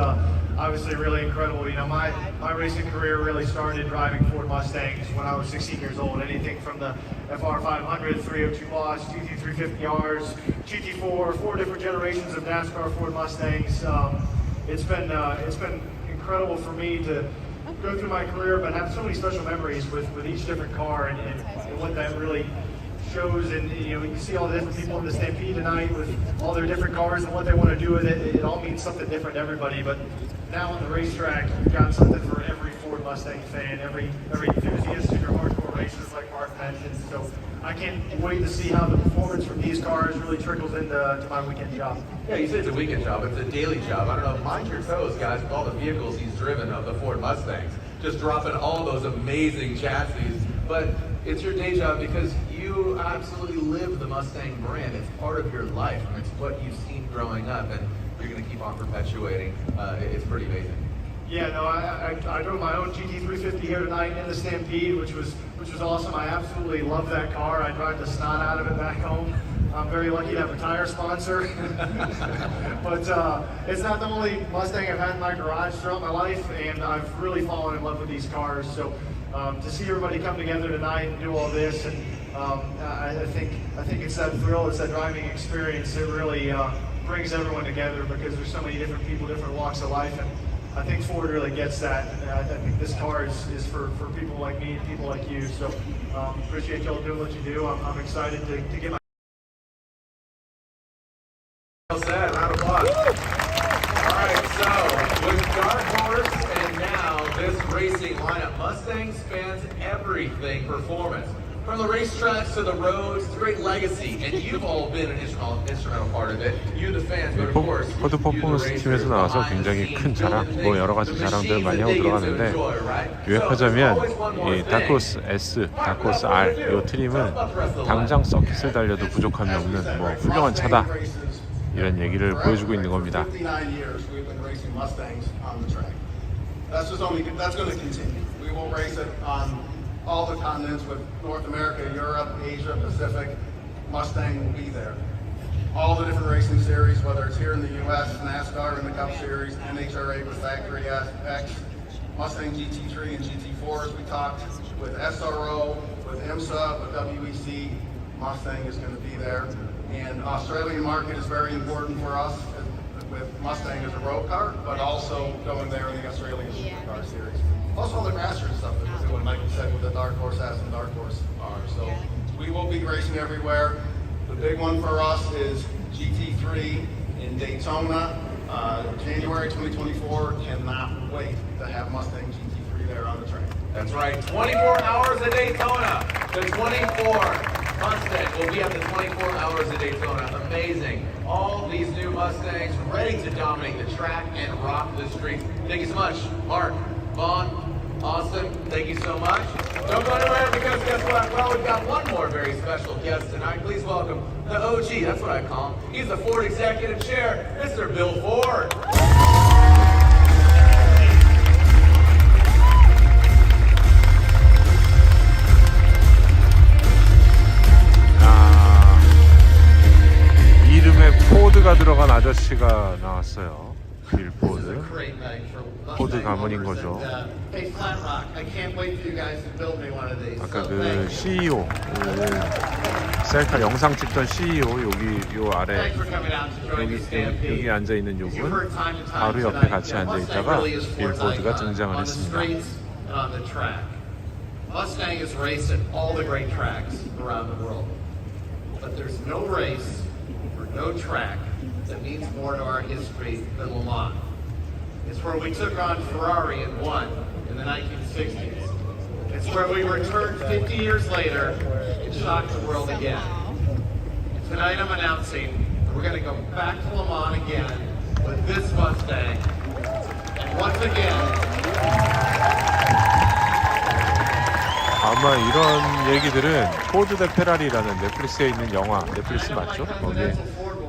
S9: obviously really incredible. You know, my racing career really started driving Ford Mustangs when I was 16 years old. Anything from the FR500, 302 Boss, GT350Rs, GT4, 4 different generations of NASCAR Ford Mustangs. It's been incredible for me to go through my career, but have so many special memories with each different car and what that really shows. And you know, you see all the different people in the Stampede tonight with all their different cars and what they want to do with it. It all means something different to everybody. But now on the racetrack, you've got something for every Ford Mustang fan, every enthusiast in your hardcore races, like Mark mentioned. So I can't wait to see how the performance from these cars really trickles into my weekend job.
S2: Yeah, you say it's a weekend job, it's a daily job. I don't know, mind your toes, guys, with all the vehicles he's driven of the Ford Mustangs. Just dropping all those amazing chassis. But it's your day job because you absolutely live the Mustang brand. It's part of your life. It's what you've seen growing up, and you're going to keep on perpetuating. It's pretty amazing.
S9: Yeah, no, I drove my own GT350 here tonight in the Stampede, which was awesome. I absolutely love that car. I drive the snot out of it back home. I'm very lucky to have a tire sponsor. But it's not the only Mustang I've had in my garage throughout my life, and I've really fallen in love with these cars. So to see everybody come together tonight and do all this, and I think it's that thrill, it's that driving experience that really brings everyone together, because there's so many different people, different walks of life, and I think Ford really gets that. And I think this car is for people like me and people like you. So appreciate y'all doing what you do. I'm excited to get my
S2: Well said, round of applause. All right, so with Dark Horse and now this racing lineup, Mustang spans everything performance. From the racetracks to the roads, it's a great legacy, and you've all been an instrumental part of it. You, the fans, but of course,
S1: 포드 퍼포먼스 팀에서 나와서 굉장히 큰 자랑, 뭐 여러 가지 자랑들을 많이 하고 들어가는데 요약하자면 이 다크호스 S, 다크호스 R 이 트림은 당장 서킷을 달려도 부족함이 없는 뭐 훌륭한 차다. 이런 얘기를 보여주고 있는 겁니다.
S15: 59 years we've been racing Mustangs on the track. That's going to continue. We will race it on all the continents with North America, Europe, Asia, Pacific. Mustang will be there. All the different racing series, whether it's here in the U.S., NASCAR in the Cup Series, NHRA with Factory X, Mustang GT3 and GT4 as we talked, with SRO, with IMSA, with WEC, Mustang is going to be there. And Australian market is very important for us with Mustang as a road car, but also going there in the Australian Supercar Series. Plus all the grassroots stuff that we're doing, like you said, with the Dark Horse S and Dark Horse R. So we will be racing everywhere. The big one for us is GT3 in Daytona, January 2024. Cannot wait to have Mustang GT3 there on the track.
S2: That's right, 24 hours at Daytona. The 24 Mustang will be at the 24 hours at Daytona. Amazing. All these new Mustangs ready to dominate the track and rock the streets. Thank you so much, Mark, Vaughn, Austin. Thank you so much. Don't go anywhere, because guess what? Well, we've got one more very special guest tonight. Please welcome the OG, that's what I call him. He's the Ford Executive Chair, Mr. Bill Ford.
S1: 이름에 포드가 들어간 아저씨가 나왔어요. 빌 포드. 포드 가문인 거죠. 아까 그 CEO, 셀카 영상 찍던 CEO 여기 요 아래 여기 앉아 있는 요분 바로 옆에 같이 앉아 있다가 빌 포드가 등장을 했습니다.
S16: Mustang is raced at all the great tracks around the world. But there's no race or no track that means more to our history than Le Mans. It's where we took on Ferrari and won in the 1960s. It's where we returned 50 years later and shocked the world again. And tonight I'm announcing that we're going to go back to Le Mans again with this Mustang. And once again,
S1: 아마 이런 얘기들은 포드 대 페라리라는 넷플릭스에 있는 영화, 넷플릭스 맞죠? 거기에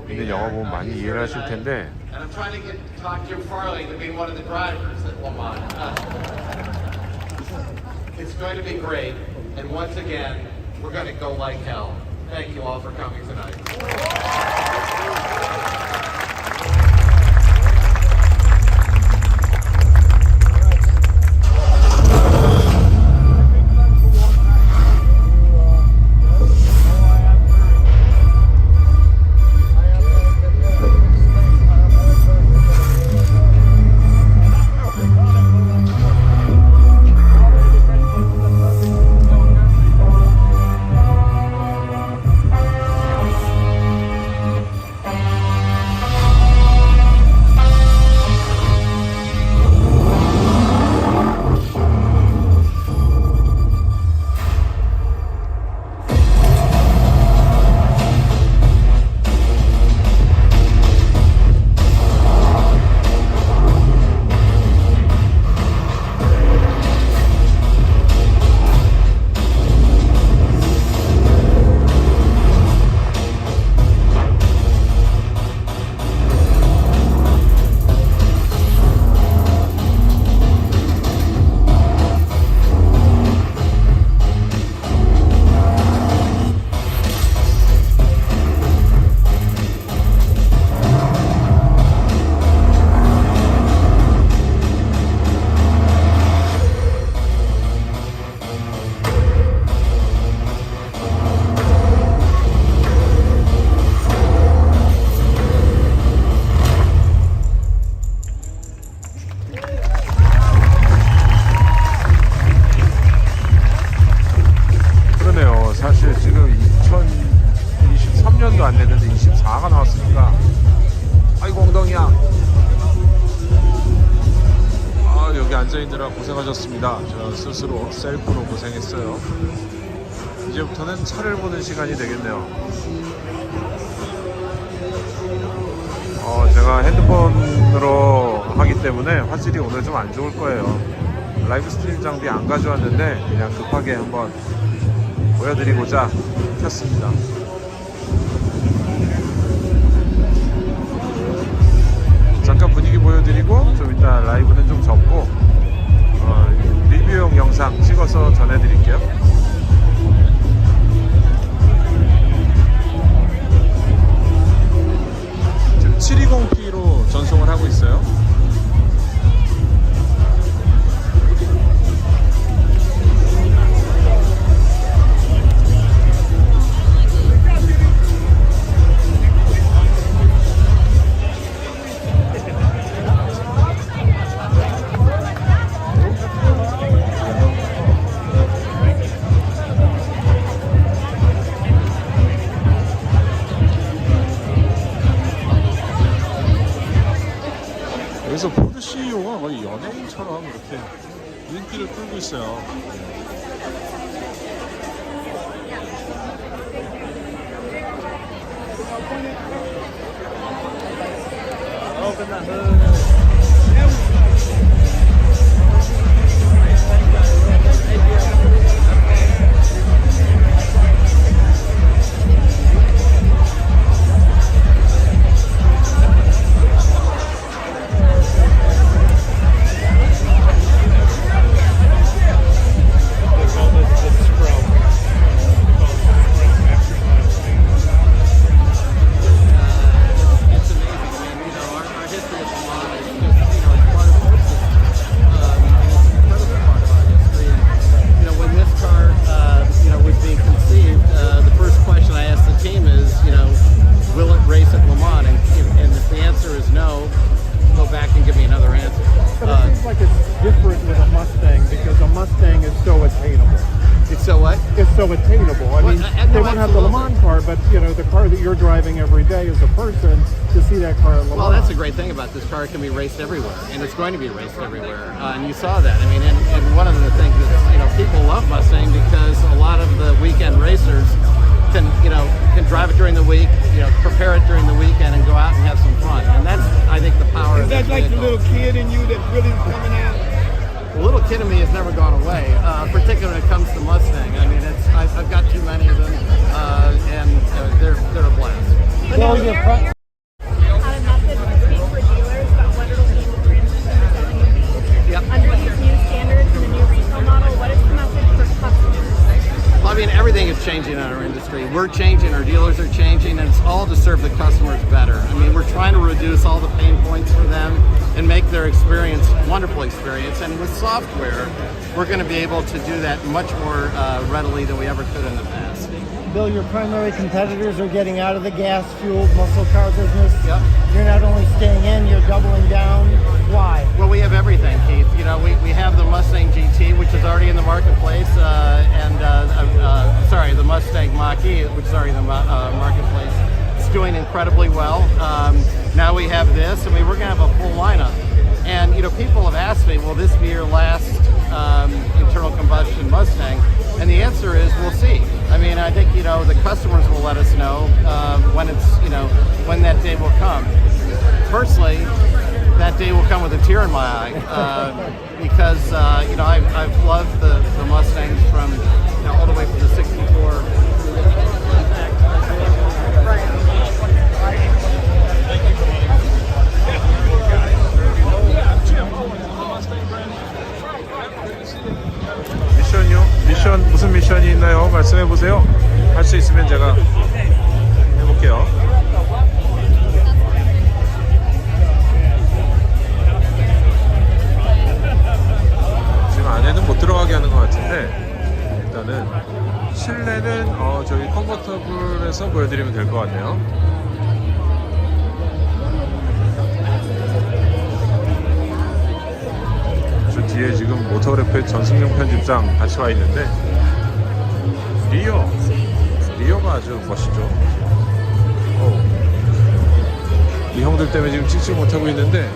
S1: 있는 영화 보면 많이 이해를 하실 텐데,
S16: and I'm trying to talk Jim Farley to be one of the drivers at Le Mans. It's going to be great, and once again, we're going to go like hell. Thank you all for coming tonight.
S1: 사실 지금 2023년도 안 됐는데 24가 나왔으니까 아이고 엉덩이야. 아 여기 앉아있느라 고생하셨습니다. 저 스스로 셀프로 고생했어요. 이제부터는 차를 보는 시간이 되겠네요. 제가 핸드폰으로 하기 때문에 화질이 오늘 좀 안 좋을 거예요. 라이브 스트림 장비 안 가져왔는데 그냥 급하게 한번 보여드리고자 켰습니다. 잠깐 분위기 보여드리고 좀 이따 라이브는 좀 접고 리뷰용 영상 찍어서 전해드릴게요. 지금 720p로 전송을 하고 있어요. 그래서 포드 CEO가 거의 연예인처럼 이렇게 인기를 끌고 있어요.
S17: incredible. I mean, they won't have the Le Mans car, but you know, the car that you're driving every day as a person, to see that car at Le Mans.
S16: Well, that's the great thing about this car. It can be raced everywhere, and it's going to be raced everywhere. And you saw that. I mean, and one of the things that, you know, people love Mustang because a lot of the weekend racers can drive it during the week, you know, prepare it during the weekend and go out and have some fun. And that's, I think, the power of this vehicle.
S17: Is that like the little kid in you that really is coming out?
S16: The little kid in me has never gone away, particularly when it comes to Mustang. I mean, I've got too many of them, and they're a blast.
S17: Well, your
S14: had a message to speak for dealers about what it'll mean for industry under these new standards and the new retail model. What is the message for customers?
S16: Well, I mean, everything is changing in our industry. We're changing, our dealers are changing, and it's all to serve the customers better. I mean, we're trying to reduce all the pain points for them and make their experience a wonderful experience. And with software, we're going to be able to do that much more readily than we ever could in the past.
S9: Bill, your primary competitors are getting out of the gas-fueled muscle car business.
S16: Yep.
S9: You're not only staying in, you're doubling down. Why?
S16: Well, we have everything, Keith. You know, we have the Mustang GT, which is already in the marketplace, the Mustang Mach-E, which is already in the marketplace. It's doing incredibly well. Now we have this, and we're going to have a full lineup. And, you know, people have asked me, will this be your last internal combustion Mustang? And the answer is, we'll see. I mean, I think, you know, the customers will let us know when it's, you know, when that day will come. Personally, that day will come with a tear in my eye because, you know, I've loved the Mustangs from, you know, all the way from the 64.
S1: 미션 무슨 미션이 있나요? 말씀해 보세요. 할 수 있으면 제가 해볼게요. 지금 안에는 못 들어가게 하는 것 같은데 일단은 실내는 저기 컨버터블에서 보여드리면 될 것 같네요. 뒤에 지금 모터그래프의 전승용 편집장 같이 와 있는데 리어가 아주 멋있죠. 이 형들 때문에 지금 찍지 못하고 있는데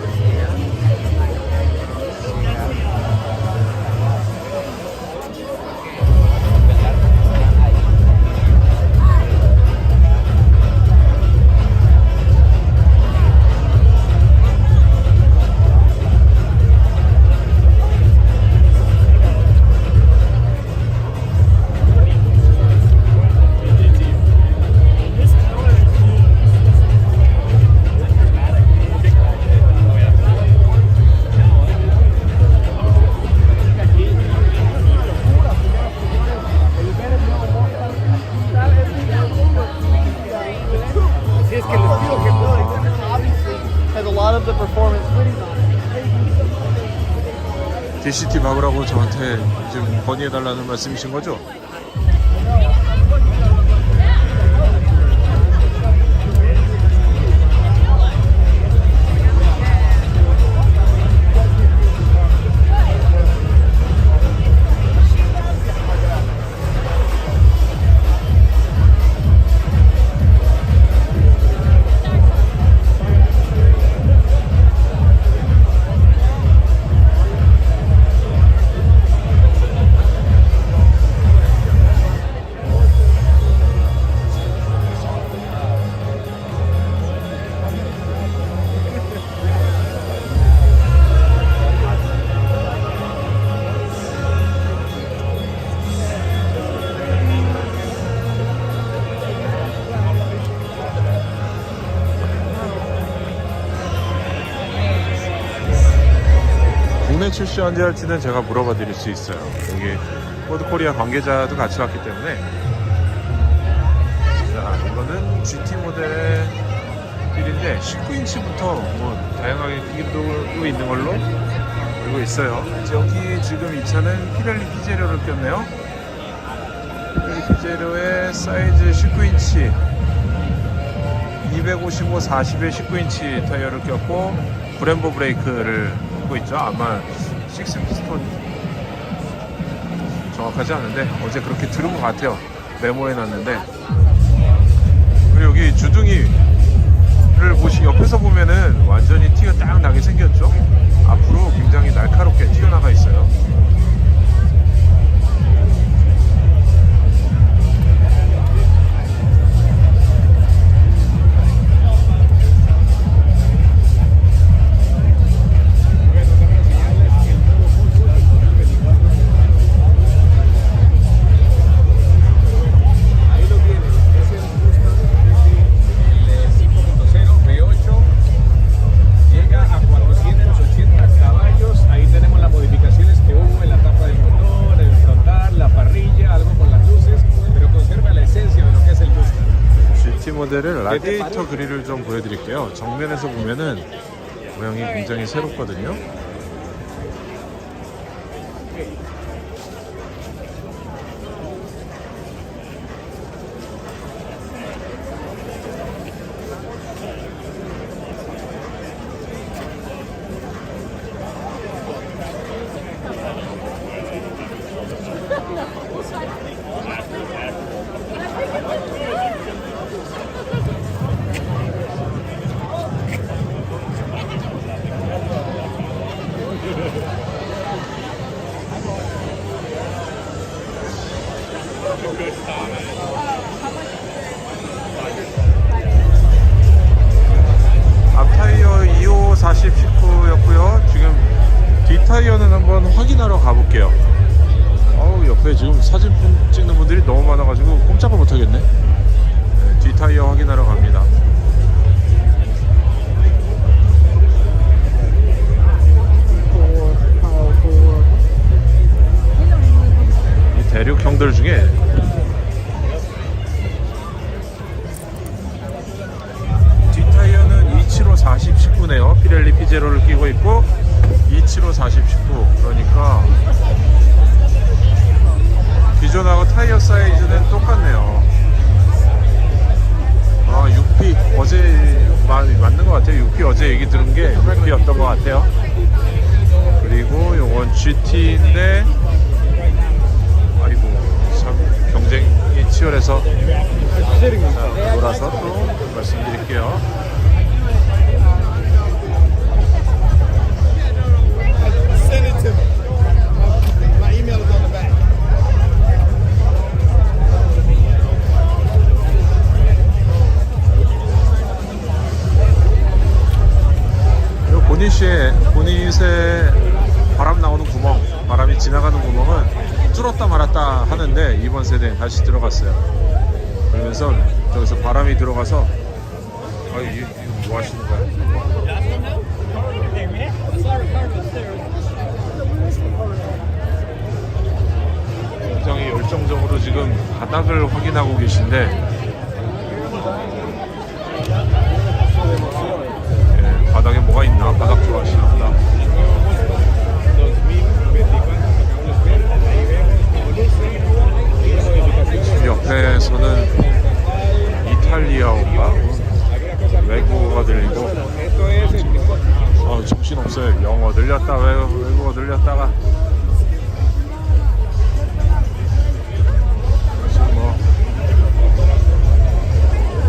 S1: DCT 박으라고 저한테 지금 건의해달라는 말씀이신 거죠? 국내 출시 언제 할지는 제가 물어봐 드릴 수 있어요. 여기 포드코리아 관계자도 같이 왔기 때문에. 자, 이거는 GT 모델의 필인데 19인치부터 뭐 다양하게 크기도 있는 걸로 알고 있어요. 여기 지금 이 차는 피렐리 피제로를 꼈네요. 피렐리 피제로의 사이즈 19인치 255, 40에 19인치 타이어를 꼈고 브렘보 브레이크를 고 있죠. 아마 6피스톤 정확하지 않은데 어제 그렇게 들은 것 같아요. 메모해놨는데, 그리고 여기 주둥이를 옆에서 보면은 완전히 티가 딱 나게 생겼죠. 앞으로 굉장히 날카롭게 튀어나가 있어요. 모델은 라디에이터 그릴을 좀 보여드릴게요. 정면에서 보면은 모양이 굉장히 새롭거든요. 앞타이어 25, 40, 19였고요. 지금 뒷타이어는 한번 확인하러 가볼게요. 옆에 지금 사진 찍는 분들이 너무 많아가지고 꼼짝을 못하겠네. 네, 뒷타이어 확인하러 갑니다. 이 대륙 형들 중에 뒷타이어는 275, 40, 19네요. 피렐리 피제로를 끼고 있고 275, 40, 19. 그러니까 기존하고 타이어 사이즈는 똑같네요. 6P 어제 맞는 것 같아요. 6P 어제 얘기 들은 게 6P였던 것 같아요. 그리고 요건 GT인데 아이고 참 경쟁이 치열해서 돌아서 또 말씀드릴게요. 보닛에 바람 나오는 구멍, 바람이 지나가는 구멍은 뚫었다 말았다 하는데 이번 세대에 다시 들어갔어요. 그러면서 저기서 바람이 들어가서 이거 뭐 하시는 거야? 굉장히 열정적으로 지금 바닥을 확인하고 계신데 바닥에 뭐가 있나? 바닥 좋아하시나 보다. 옆에서는 이탈리아어인가? 외국어가 들리고 정신없어요. 영어 들렸다 외국어 들렸다가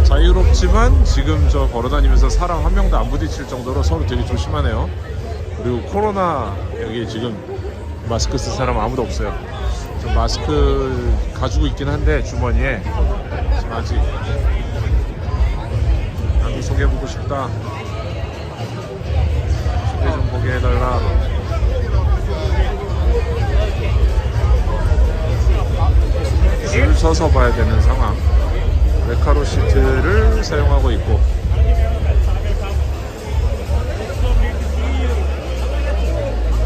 S1: 자유롭지만 지금 저 걸어다니면서 사람 한 명도 안 부딪힐 정도로 서로 되게 조심하네요. 그리고 코로나 여기 지금 마스크 쓴 사람 아무도 없어요. 좀 마스크 가지고 있긴 한데 주머니에 지금 아직 나도 소개해보고 싶다. 소개 좀 보게 해달라. 줄 서서 봐야 되는 상황. 레카로 시트를 사용하고 있고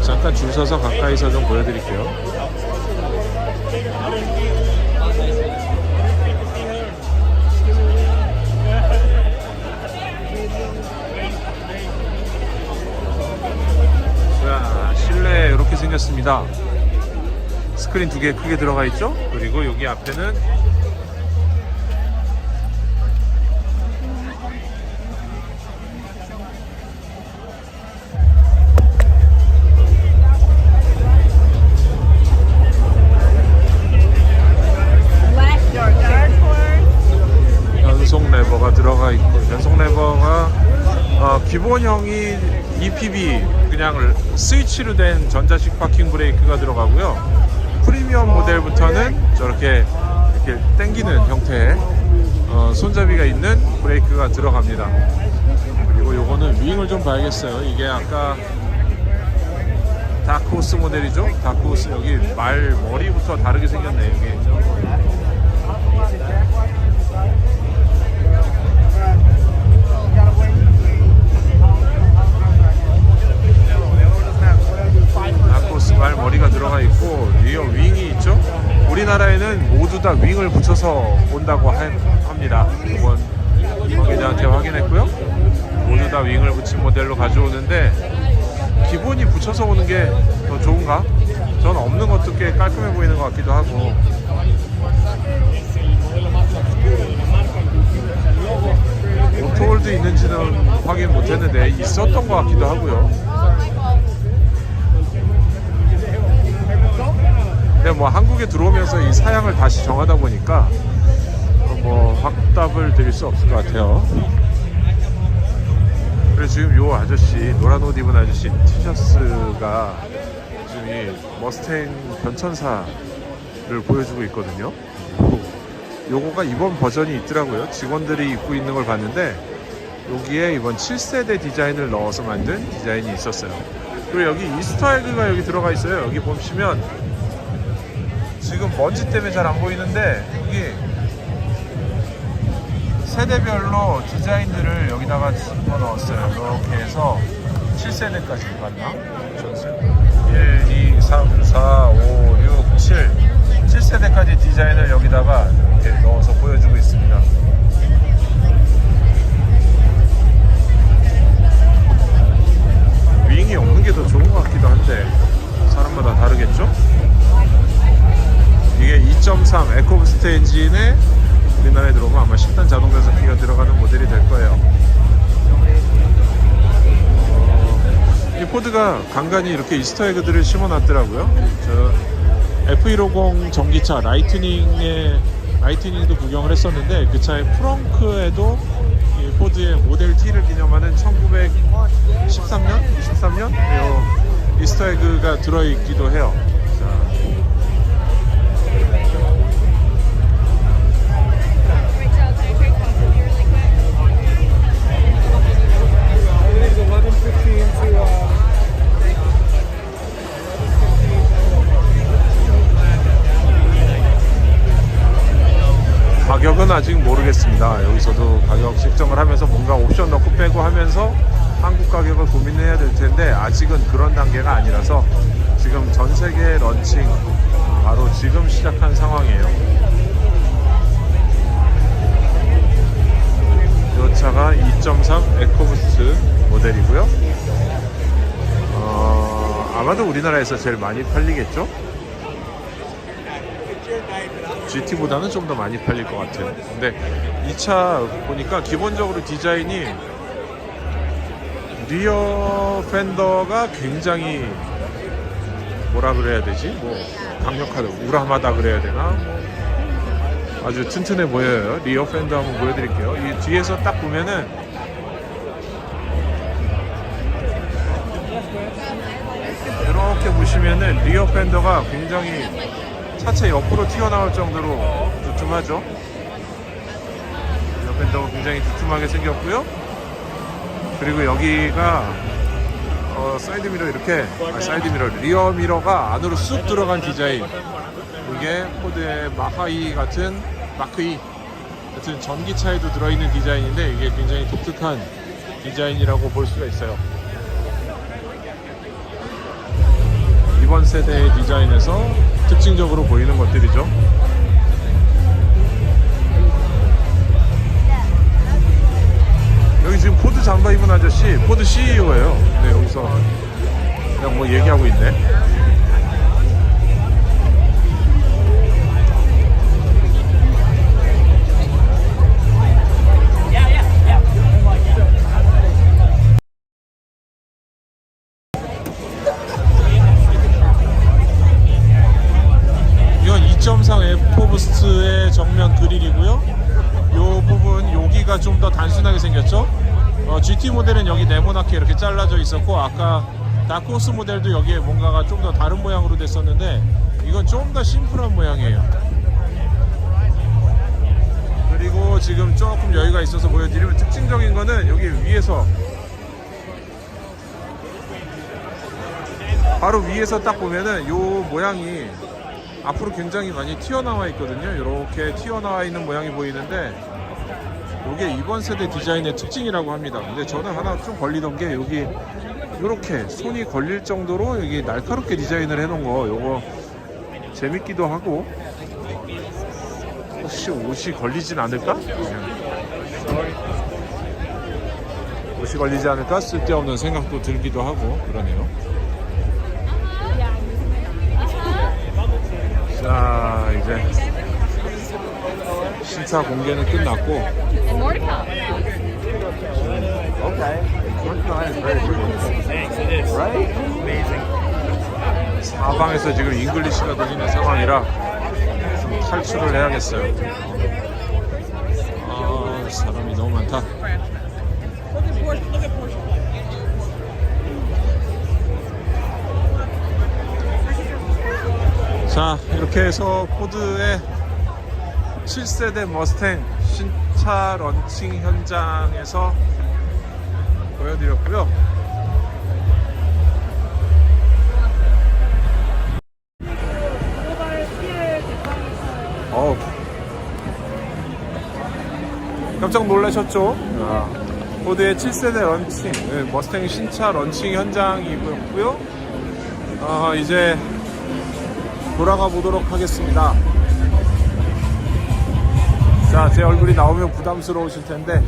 S1: 잠깐 줄 서서 가까이서 좀 보여드릴게요. 자, 실내에 이렇게 생겼습니다. 스크린 2개 크게 들어가 있죠. 그리고 여기 앞에는 기본형이 EPB 그냥 스위치로 된 전자식 파킹 브레이크가 들어가고요. 프리미엄 모델부터는 저렇게 이렇게 당기는 형태의 손잡이가 있는 브레이크가 들어갑니다. 그리고 요거는 윙을 좀 봐야겠어요. 이게 아까 다크호스 모델이죠. 다크호스 여기 머리부터 다르게 생겼네. 여기 다크호스 머리가 들어가 있고 리어 윙이 있죠. 우리나라에는 모두 다 윙을 붙여서 온다고 합니다. 이번 관계자한테 확인했고요. 모두 다 윙을 붙인 모델로 가져오는데 기본이 붙여서 오는 게 더 좋은가? 전 없는 것도 꽤 깔끔해 보이는 것 같기도 하고. 오토홀드 있는지는 확인 못했는데 있었던 것 같기도 하고요. 근데 뭐 한국에 들어오면서 이 사양을 다시 정하다 보니까 뭐 확답을 드릴 수 없을 것 같아요. 그래서 지금 요 아저씨, 노란 옷 입은 아저씨 티셔츠가 지금 이 머스탱 변천사를 보여주고 있거든요. 요거가 이번 버전이 있더라고요. 직원들이 입고 있는 걸 봤는데 여기에 이번 7세대 디자인을 넣어서 만든 디자인이 있었어요. 그리고 여기 이스터에그가 여기 들어가 있어요. 여기 보시면 지금 먼지 때문에 잘 안 보이는데 여기 세대별로 디자인들을 여기다가 집어넣었어요. 이렇게 해서 7세대까지 맞나? 1, 2, 3, 4, 5, 6, 7 7세대까지 디자인을 여기다가 이렇게 넣어서 보여주고 있습니다. 윙이 없는 게 더 좋은 것 같기도 한데 사람마다 다르겠죠? 이게 2.3 에코부스트 엔진에 우리나라에 들어오면 아마 10단 자동 변속기가 들어가는 모델이 될 거예요. 이 포드가 간간히 이렇게 이스터에그들을 심어놨더라고요. 저 F150 전기차 라이트닝도 구경을 했었는데 그 차의 프렁크에도 이 포드의 모델 T를 기념하는 1913년? 23년? 이 이스터에그가 들어있기도 해요. 가격은 아직 모르겠습니다. 여기서도 가격 책정을 하면서 뭔가 옵션 넣고 빼고 하면서 한국 가격을 고민해야 될 텐데 아직은 그런 단계가 아니라서 지금 전 세계 런칭 바로 지금 시작한 상황이에요. 이 차가 2.3 에코부스트 모델이고요. 아마도 우리나라에서 제일 많이 팔리겠죠? GT보다는 좀 더 많이 팔릴 것 같아요. 근데 이 차 보니까 기본적으로 디자인이 리어 펜더가 굉장히 뭐라 그래야 되지? 뭐 강력하다, 우람하다 그래야 되나? 아주 튼튼해 보여요. 리어 펜더 한번 보여드릴게요. 이 뒤에서 딱 보면은 이렇게 보시면은 리어 펜더가 굉장히 차체 옆으로 튀어나올 정도로 두툼하죠. 리어 펜더가 굉장히 두툼하게 생겼고요. 그리고 여기가 사이드미러 이렇게 리어 미러가 안으로 쑥 들어간 디자인. 이게 포드의 마크2 같은 전기차에도 들어있는 디자인인데 이게 굉장히 독특한 디자인이라고 볼 수가 있어요. 이번 세대의 디자인에서 특징적으로 보이는 것들이죠. 여기 지금 포드 잠바 입은 아저씨 포드 CEO예요. 근데 여기서 그냥 뭐 얘기하고 있네. 이건 2.3 에코부스트의 정면 그릴이고요. 요 부분 여기가 좀 더 단순하게 생겼죠. GT 모델은 여기 네모나게 이렇게 잘라져 있었고, 아까 다크호스 모델도 여기에 뭔가가 좀 더 다른 모양으로 됐었는데 이건 좀 더 심플한 모양이에요. 그리고 지금 조금 여유가 있어서 보여드리면, 특징적인 거는 여기 위에서, 바로 위에서 딱 보면은 요 모양이 앞으로 굉장히 많이 튀어나와 있거든요. 이렇게 튀어나와 있는 모양이 보이는데 이게 이번 세대 디자인의 특징이라고 합니다. 근데 저는 하나 좀 걸리던 게, 여기 이렇게 손이 걸릴 정도로 여기 날카롭게 디자인을 해놓은 거, 요거 재밌기도 하고, 혹시 옷이 걸리진 않을까? 옷이 걸리지 않을까? 쓸데없는 생각도 들기도 하고 그러네요. 자, 이제 신차 공개는 끝났고, 사방에서 지금 잉글리시가 들리는 상황이라 좀 탈출을 해야겠어요. 아, 사람이 너무 많다. 자, 이렇게 해서 포드의 7세대 머스탱 신차 런칭 현장에서 보여드렸고요. 깜짝 놀라셨죠? 포드의 7세대 런칭, 머스탱 신차 런칭 현장이고요. 이제 돌아가 보도록 하겠습니다. 자, 제 얼굴이 나오면 부담스러우실 텐데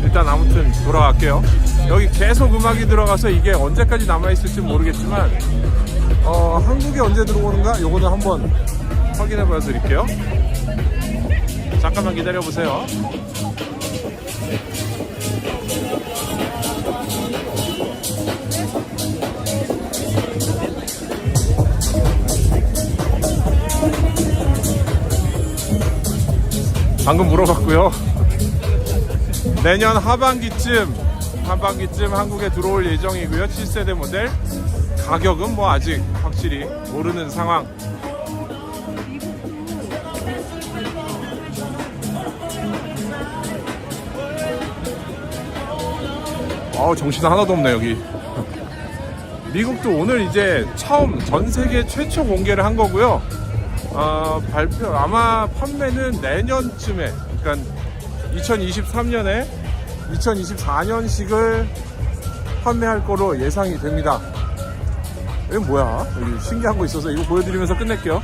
S1: 일단 아무튼 돌아갈게요. 여기 계속 음악이 들어가서 이게 언제까지 남아있을지 모르겠지만 한국에 언제 들어오는가 요거는 한번 확인해 봐 드릴게요. 잠깐만 기다려 보세요. 방금 물어봤고요. 내년 하반기쯤 한국에 들어올 예정이고요. 7세대 모델. 가격은 뭐 아직 확실히 모르는 상황. 정신 하나도 없네 여기. 미국도 오늘 이제 처음 전 세계 최초 공개를 한 거고요. 발표 아마 판매는 내년쯤에, 그러니까 2023년에 2024년식을 판매할 거로 예상이 됩니다. 이게 뭐야? 여기 신기한 거 있어서 이거 보여드리면서 끝낼게요.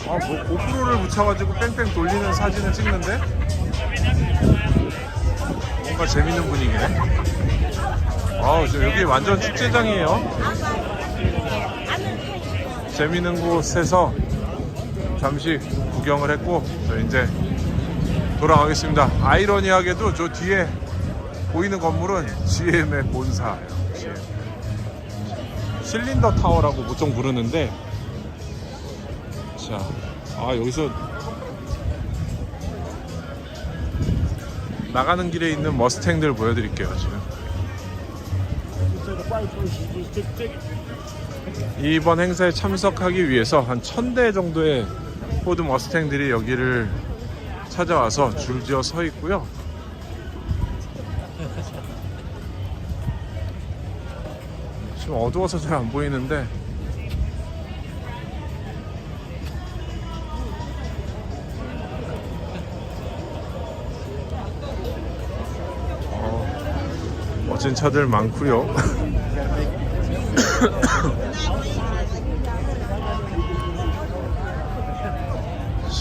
S1: 뭐 고프로를 붙여가지고 뺑뺑 돌리는 사진을 찍는데 뭔가 재밌는 분위기네. 여기 완전 축제장이에요. 재밌는 곳에서 잠시 구경을 했고 저 이제 돌아가겠습니다. 아이러니하게도 저 뒤에 보이는 건물은 GM의 본사예요. GM. 실린더 타워라고 보통 부르는데, 자, 여기서 나가는 길에 있는 머스탱들 보여드릴게요. 지금 이번 행사에 참석하기 위해서 한 1000대 정도의 포드 머스탱들이 여기를 찾아와서 줄지어 서 있고요. 지금 어두워서 잘 안 보이는데 멋진 차들 많고요.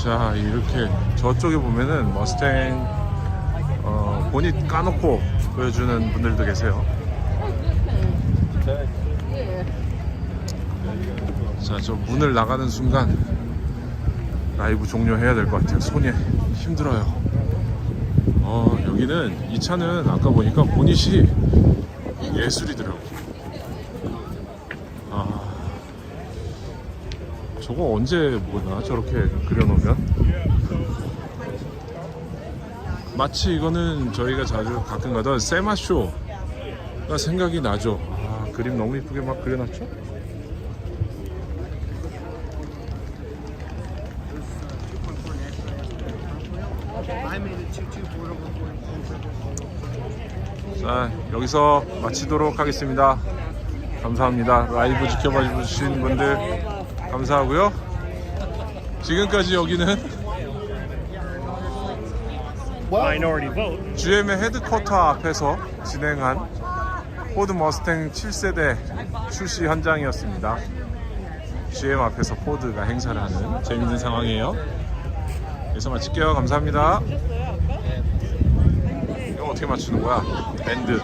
S1: 자, 이렇게 저쪽에 보면은 머스탱 보닛 까놓고 보여주는 분들도 계세요. 자, 저 문을 나가는 순간 라이브 종료해야 될 것 같아요. 손이 힘들어요. 여기는, 이 차는 아까 보니까 보닛이 예술이더라고요. 저거 언제 뭐나 저렇게 그려놓으면. 마치 이거는 저희가 자주 가끔 가던 세마쇼가 생각이 나죠. 아, 그림 너무 이쁘게 막 그려놨죠? 자, 여기서 마치도록 하겠습니다. 감사합니다. 라이브 지켜봐 주신 분들 감사하고요. 지금까지 여기는 GM의 헤드쿼터 앞에서 진행한 포드 머스탱 7세대 출시 현장이었습니다. GM 앞에서 포드가 행사를 하는 재밌는 상황이에요. 여기서 마칠게요. 감사합니다. 이거 어떻게 맞추는 거야? 밴드.